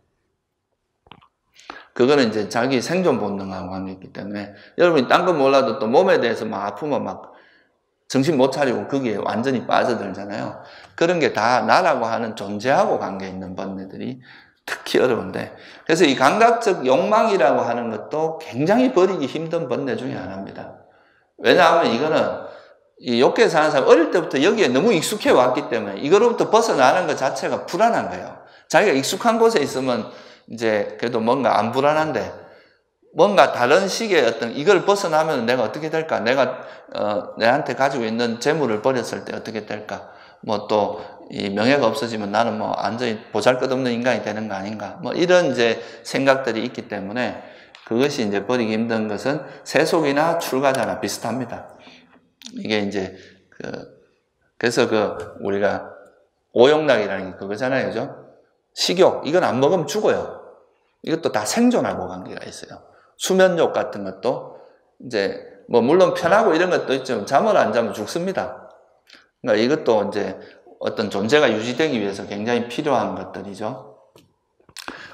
Speaker 1: 그거는 이제 자기 생존 본능하고 관계있기 때문에 여러분이 딴 건 몰라도 또 몸에 대해서 막 아프면 막 정신 못 차리고 거기에 완전히 빠져들잖아요. 그런 게 다 나라고 하는 존재하고 관계 있는 번뇌들이 특히 어려운데, 그래서 이 감각적 욕망이라고 하는 것도 굉장히 버리기 힘든 번뇌 중에 하나입니다. 왜냐하면 이거는 이 욕계에 사는 사람 어릴 때부터 여기에 너무 익숙해 왔기 때문에 이거로부터 벗어나는 것 자체가 불안한 거예요. 자기가 익숙한 곳에 있으면 이제 그래도 뭔가 안 불안한데, 뭔가 다른 식의 어떤 이걸 벗어나면 내가 어떻게 될까? 내가 내한테 가지고 있는 재물을 버렸을 때 어떻게 될까? 뭐 또 이 명예가 없어지면 나는 뭐 완전히 보잘것없는 인간이 되는 거 아닌가? 뭐 이런 이제 생각들이 있기 때문에 그것이 이제 버리기 힘든 것은 세속이나 출가자나 비슷합니다. 이게 이제 그래서 우리가 오용락이라는 게 그거잖아요, 그죠? 식욕, 이건 안 먹으면 죽어요. 이것도 다 생존하고 관계가 있어요. 수면욕 같은 것도 이제 뭐 물론 편하고 이런 것도 있지만 잠을 안 자면 죽습니다. 그러니까 이것도 이제 어떤 존재가 유지되기 위해서 굉장히 필요한 것들이죠.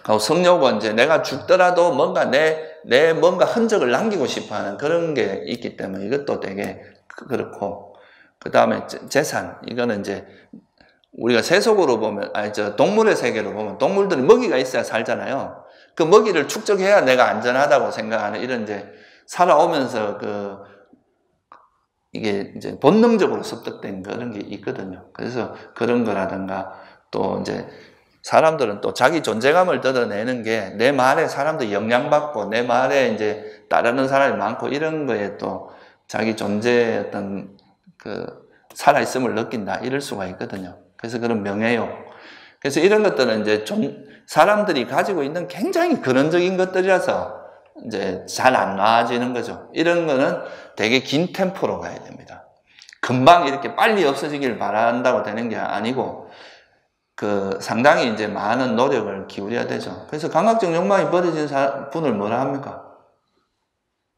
Speaker 1: 그리고 성욕은 이제 내가 죽더라도 뭔가 내 뭔가 흔적을 남기고 싶어 하는 그런 게 있기 때문에 이것도 되게 그렇고, 그 다음에 재산, 이거는 이제 우리가 세속으로 보면, 동물의 세계로 보면 동물들이 먹이가 있어야 살잖아요. 그 먹이를 축적해야 내가 안전하다고 생각하는 이런 이제 살아오면서 이게 이제 본능적으로 습득된 그런 게 있거든요. 그래서 그런 거라든가, 또 이제 사람들은 또 자기 존재감을 뜯어내는 게 내 말에 사람들이 영향받고 내 말에 이제 따르는 사람이 많고 이런 거에 또 자기 존재의 어떤 살아있음을 느낀다, 이럴 수가 있거든요. 그래서 그런 명예욕. 그래서 이런 것들은 이제 사람들이 가지고 있는 굉장히 근원적인 것들이라서 이제 잘 안 나아지는 거죠. 이런 거는 되게 긴 템포로 가야 됩니다. 금방 이렇게 빨리 없어지길 바란다고 되는 게 아니고, 상당히 이제 많은 노력을 기울여야 되죠. 그래서 감각적 욕망이 버려진 분을 뭐라 합니까?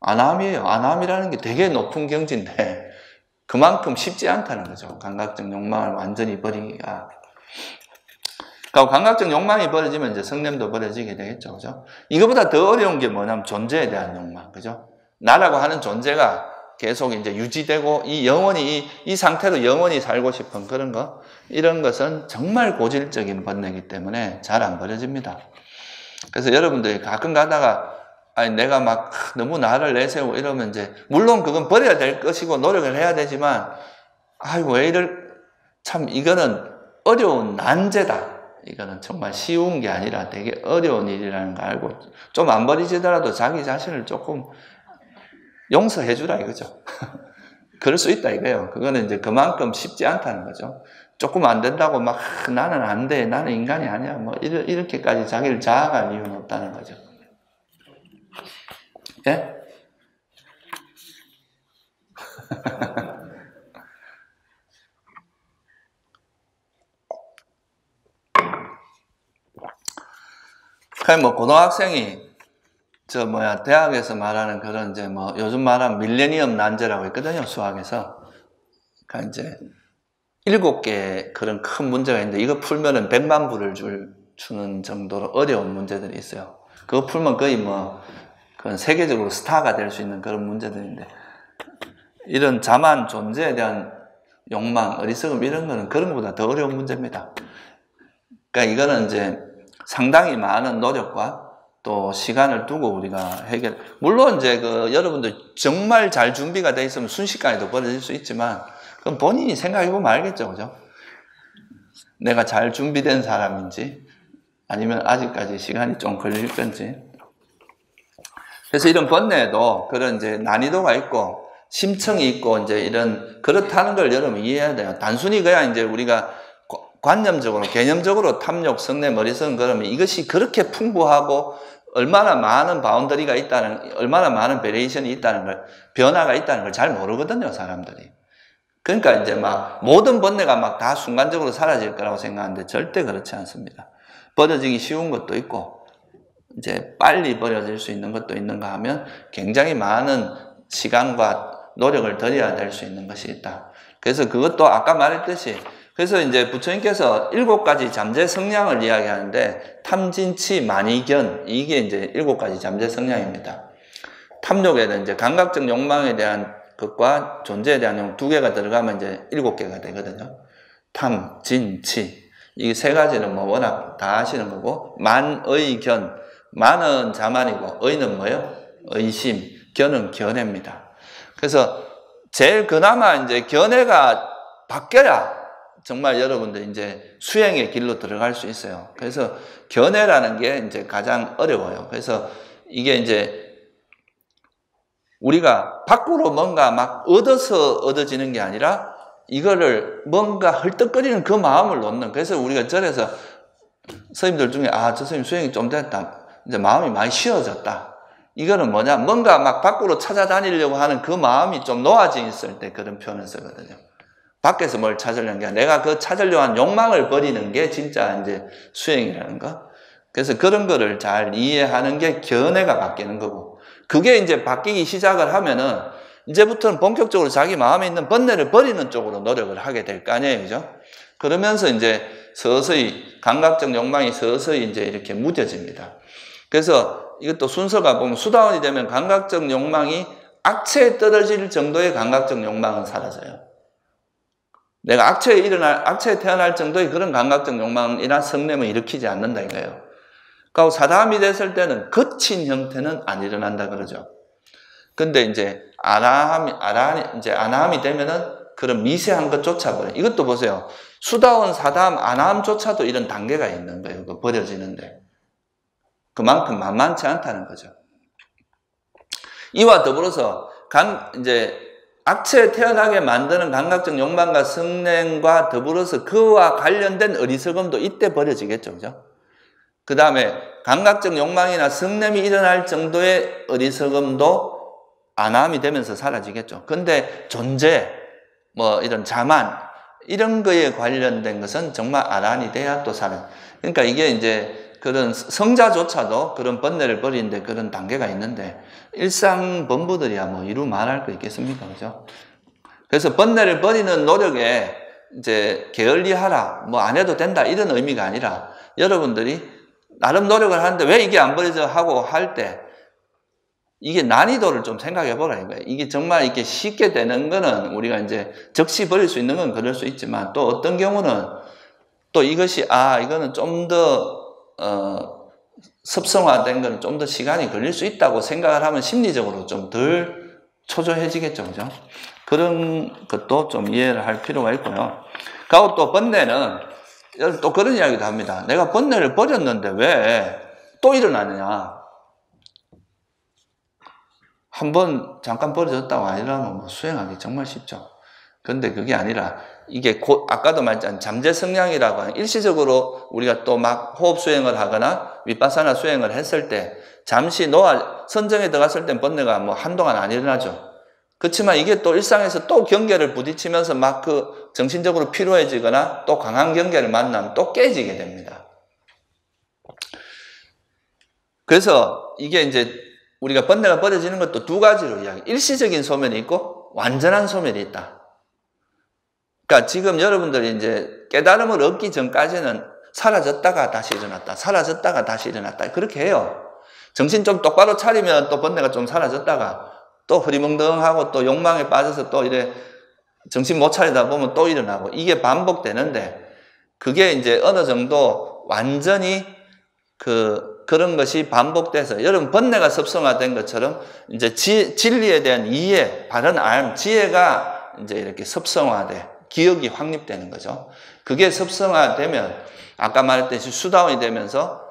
Speaker 1: 아남이에요. 아남이라는 게 되게 높은 경지인데, 그만큼 쉽지 않다는 거죠. 감각적 욕망을 완전히 버리기가. 그러니까 감각적 욕망이 버려지면 이제 성냄도 버려지게 되겠죠. 그죠? 이거보다 더 어려운 게 뭐냐면 존재에 대한 욕망. 그죠? 나라고 하는 존재가 계속 이제 유지되고 이 상태로 영원히 살고 싶은 그런 거, 이런 것은 정말 고질적인 번뇌이기 때문에 잘 안 버려집니다. 그래서 여러분들이 가끔 가다가 내가 막 너무 나를 내세우고 이러면 이제 물론 그건 버려야 될 것이고 노력을 해야 되지만, 왜 참 이거는 어려운 난제다. 이거는 정말 쉬운 게 아니라 되게 어려운 일이라는 거 알고 좀 안 버리지더라도 자기 자신을 조금 용서해 주라 이거죠. 그럴 수 있다 이거예요. 그거는 이제 그만큼 쉽지 않다는 거죠. 조금 안 된다고 막 나는 안 돼, 나는 인간이 아니야, 뭐 이렇게까지 자기를 자학할 이유는 없다는 거죠. 예? 그냥 뭐 고등학생이 대학에서 말하는 그런 이제 요즘 말하는 밀레니엄 난제라고 있거든요, 수학에서. 그러니까 이제 7개 그런 큰 문제가 있는데 이거 풀면은 100만 불을 주는 정도로 어려운 문제들이 있어요. 그거 풀면 거의 그건 세계적으로 스타가 될 수 있는 그런 문제들인데, 이런 자만 존재에 대한 욕망, 어리석음 이런 거는 그런 것보다 더 어려운 문제입니다. 그러니까 이거는 이제 상당히 많은 노력과 또 시간을 두고 우리가 물론 이제 여러분들 정말 잘 준비가 돼 있으면 순식간에도 벌어질 수 있지만, 그건 본인이 생각해보면 알겠죠, 그죠? 내가 잘 준비된 사람인지, 아니면 아직까지 시간이 좀 걸릴 건지. 그래서 이런 번뇌에도 그런 이제 난이도가 있고, 심층이 있고, 이제 그렇다는 걸 여러분 이해해야 돼요. 단순히 그냥 이제 우리가 관념적으로, 개념적으로 탐욕, 성냄, 어리석음 그러면 이것이 그렇게 풍부하고 얼마나 많은 바운더리가 얼마나 많은 베리에이션이 있다는 걸, 변화가 있다는 걸 잘 모르거든요, 사람들이. 그러니까 이제 모든 번뇌가 다 순간적으로 사라질 거라고 생각하는데 절대 그렇지 않습니다. 버려지기 쉬운 것도 있고, 이제 빨리 버려질 수 있는 것도 있는가 하면 굉장히 많은 시간과 노력을 들여야 될 수 있는 것이 있다. 그래서 그것도 아까 말했듯이, 그래서 이제 부처님께서 7가지 잠재 성량을 이야기하는데, 탐진치, 만이견, 이게 이제 7가지 잠재 성량입니다. 탐욕에는 이제 감각적 욕망에 대한 것과 존재에 대한 욕망 2개가 들어가면 이제 7개가 되거든요. 탐, 진, 치. 이 세 가지는 뭐 워낙 다 아시는 거고, 만의 견. 만은 자만이고, 의는 뭐예요? 의심. 견은 견해입니다. 그래서 제일 그나마 이제 견해가 바뀌어야 정말 여러분들 이제 수행의 길로 들어갈 수 있어요. 그래서 견해라는 게 이제 가장 어려워요. 그래서 이게 이제 우리가 밖으로 뭔가 막 얻어서 얻어지는 게 아니라 이거를 뭔가 헐떡거리는 그 마음을 놓는. 그래서 우리가 절에서 스님들 중에 저 스님 수행이 좀 됐다. 이제 마음이 많이 쉬어졌다. 이거는 뭐냐? 뭔가 막 밖으로 찾아다니려고 하는 그 마음이 좀 놓아져 있을 때 그런 표현을 쓰거든요. 밖에서 뭘 찾으려는 게 아니라 내가 그 찾으려고 하는 욕망을 버리는 게 진짜 이제 수행이라는 거. 그래서 그런 거를 잘 이해하는 게 견해가 바뀌는 거고. 그게 이제 바뀌기 시작을 하면은 이제부터는 본격적으로 자기 마음에 있는 번뇌를 버리는 쪽으로 노력을 하게 될 거 아니에요. 그죠? 그러면서 이제 서서히 감각적 욕망이 서서히 이제 이렇게 무뎌집니다. 그래서 이것도 순서가 보면 수다원이 되면 감각적 욕망이 악체에 떨어질 정도의 감각적 욕망은 사라져요. 내가 악체에 태어날 정도의 그런 감각적 욕망이나 성냄을 일으키지 않는다 이거예요. 그리고 사다함이 됐을 때는 거친 형태는 안 일어난다 그러죠. 근데 이제 아나함이 되면은 그런 미세한 것 쫓아버려. 이것도 보세요. 수다원, 사다함, 아나함조차도 이런 단계가 있는 거예요. 그 버려지는데. 그만큼 만만치 않다는 거죠. 이와 더불어서 이제 악체에 태어나게 만드는 감각적 욕망과 성냄과 더불어서 그와 관련된 어리석음도 이때 버려지겠죠. 그죠? 그 다음에 감각적 욕망이나 성냄이 일어날 정도의 어리석음도 안함이 되면서 사라지겠죠. 근데 존재, 뭐 이런 자만, 이런 거에 관련된 것은 정말 아란이 돼야 또 사라져. 그러니까 이게 이제 그런 성자조차도 그런 번뇌를 버리는데 그런 단계가 있는데 일상 범부들이야 뭐 이루 말할 거 있겠습니까? 그죠? 그래서 번뇌를 버리는 노력에 이제 게을리하라, 뭐 안 해도 된다 이런 의미가 아니라 여러분들이 나름 노력을 하는데 왜 이게 안 버려져 하고 할 때 이게 난이도를 좀 생각해 보라는 거예요. 이게 정말 이렇게 쉽게 되는 거는 우리가 이제 즉시 버릴 수 있는 건 그럴 수 있지만 또 어떤 경우는 또 이것이 이거는 좀 더 습성화된 거는 좀 더 시간이 걸릴 수 있다고 생각을 하면 심리적으로 좀 덜 초조해지겠죠. 그죠? 그런 것도 좀 이해를 할 필요가 있고요. 그리고 또 번뇌는 또 그런 이야기도 합니다. 내가 번뇌를 버렸는데 왜 또 일어나느냐. 한번 잠깐 버려졌다고 아니라면 뭐 수행하기 정말 쉽죠. 그런데 그게 아니라 이게 아까도 말했잖아요. 잠재 성량이라고 하는 일시적으로 우리가 또 막 호흡 수행을 하거나 윗바사나 수행을 했을 때 잠시 선정에 들어갔을 땐 번뇌가 뭐 한동안 안 일어나죠. 그렇지만 이게 또 일상에서 또 경계를 부딪히면서 막 그 정신적으로 피로해지거나 또 강한 경계를 만나면 또 깨지게 됩니다. 그래서 이게 이제 우리가 번뇌가 버려지는 것도 두 가지로 일시적인 소멸이 있고 완전한 소멸이 있다. 그러니까 지금 여러분들이 이제 깨달음을 얻기 전까지는 사라졌다가 다시 일어났다, 사라졌다가 다시 일어났다. 그렇게 해요. 정신 좀 똑바로 차리면 또 번뇌가 좀 사라졌다가 또 흐리멍덩하고 또 욕망에 빠져서 또 이래 정신 못 차리다 보면 또 일어나고 이게 반복되는데 그게 이제 어느 정도 완전히 그런 것이 반복돼서 여러분 번뇌가 습성화된 것처럼 이제 진리에 대한 이해, 바른 알, 지혜가 이제 이렇게 습성화돼 기억이 확립되는 거죠. 그게 습성화되면 아까 말했듯이 수다원이 되면서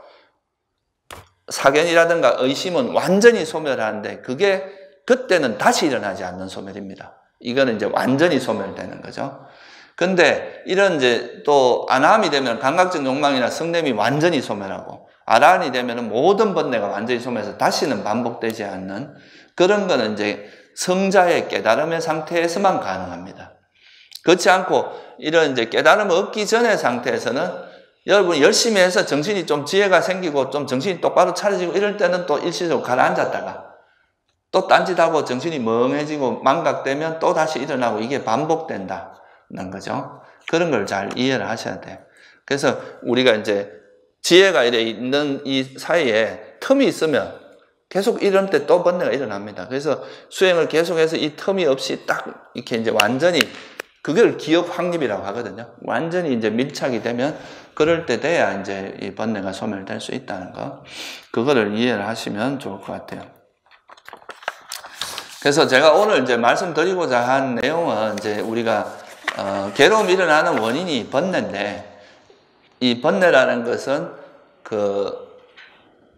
Speaker 1: 사견이라든가 의심은 완전히 소멸하는데 그게 그때는 다시 일어나지 않는 소멸입니다. 이거는 이제 완전히 소멸되는 거죠. 근데 이런 이제 또 아나함이 되면 감각적 욕망이나 성냄이 완전히 소멸하고 아라한이 되면 모든 번뇌가 완전히 소멸해서 다시는 반복되지 않는 그런 거는 이제 성자의 깨달음의 상태에서만 가능합니다. 그렇지 않고 이런 이제 깨달음을 얻기 전의 상태에서는 여러분이 열심히 해서 정신이 좀 지혜가 생기고 좀 정신이 똑바로 차려지고 이럴 때는 또 일시적으로 가라앉았다가 또 딴짓하고 정신이 멍해지고 망각되면 또 다시 일어나고 이게 반복된다는 거죠. 그런 걸 잘 이해를 하셔야 돼요. 그래서 우리가 이제 지혜가 이래 있는 이 사이에 틈이 있으면 계속 이런 때 또 번뇌가 일어납니다. 그래서 수행을 계속해서 이 틈이 없이 딱 이렇게 이제 완전히 그걸 기업 확립이라고 하거든요. 완전히 이제 밀착이 되면 그럴 때 돼야 이제 이 번뇌가 소멸될 수 있다는 거. 그거를 이해를 하시면 좋을 것 같아요. 그래서 제가 오늘 이제 말씀드리고자 한 내용은 이제 우리가 괴로움이 일어나는 원인이 번뇌인데, 이 번뇌라는 것은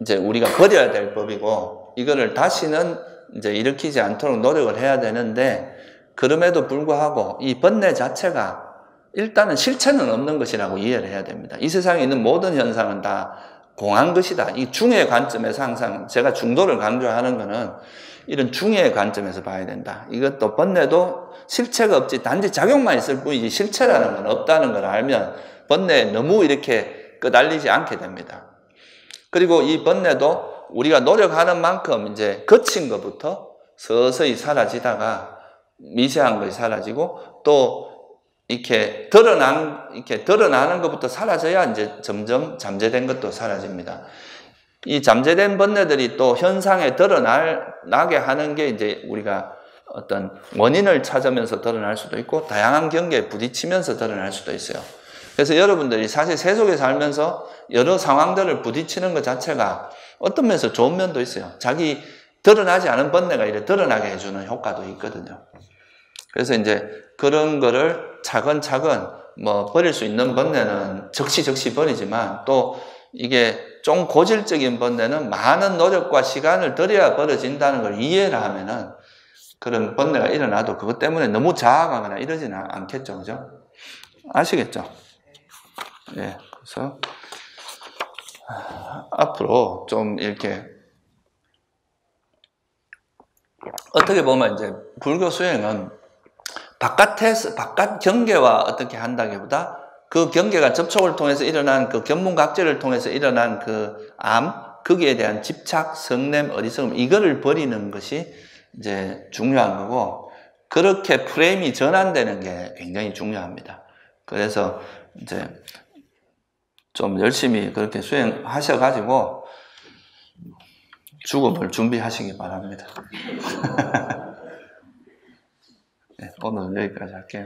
Speaker 1: 이제 우리가 버려야 될 법이고, 이거를 다시는 이제 일으키지 않도록 노력을 해야 되는데, 그럼에도 불구하고 이 번뇌 자체가 일단은 실체는 없는 것이라고 이해를 해야 됩니다. 이 세상에 있는 모든 현상은 다 공한 것이다. 이 중의 관점에서 항상 제가 중도를 강조하는 거는 이런 중의 관점에서 봐야 된다. 이것도 번뇌도 실체가 없지, 단지 작용만 있을 뿐이지 실체라는 건 없다는 걸 알면 번뇌에 너무 이렇게 끄달리지 않게 됩니다. 그리고 이 번뇌도 우리가 노력하는 만큼 이제 거친 것부터 서서히 사라지다가 미세한 것이 사라지고, 또 이렇게 드러나는 것부터 사라져야 이제 점점 잠재된 것도 사라집니다. 이 잠재된 번뇌들이 또 현상에 드러나게 하는 게 이제 우리가 어떤 원인을 찾으면서 드러날 수도 있고, 다양한 경계에 부딪히면서 드러날 수도 있어요. 그래서 여러분들이 사실 세속에 살면서 여러 상황들을 부딪히는 것 자체가 어떤 면에서 좋은 면도 있어요. 자기 드러나지 않은 번뇌가 이렇게 드러나게 해주는 효과도 있거든요. 그래서 이제 그런 거를 차근차근 버릴 수 있는 번뇌는 적시적시 버리지만, 또 이게 좀 고질적인 번뇌는 많은 노력과 시간을 들여야 벌어진다는 걸 이해를 하면은 그런 번뇌가 일어나도 그것 때문에 너무 자학하거나 이러지는 않겠죠. 그죠? 아시겠죠? 예. 그래서 앞으로 좀 이렇게 어떻게 보면 이제 불교 수행은 바깥 경계와 어떻게 한다기보다 그 경계가 접촉을 통해서 일어난 그 견문각제를 통해서 일어난 그 거기에 대한 집착, 성냄, 어리석음, 이거를 버리는 것이 이제 중요한 거고, 그렇게 프레임이 전환되는 게 굉장히 중요합니다. 그래서 이제 좀 열심히 그렇게 수행하셔가지고 죽음을 준비하시기 바랍니다. 네, 오늘 여기까지 할게요.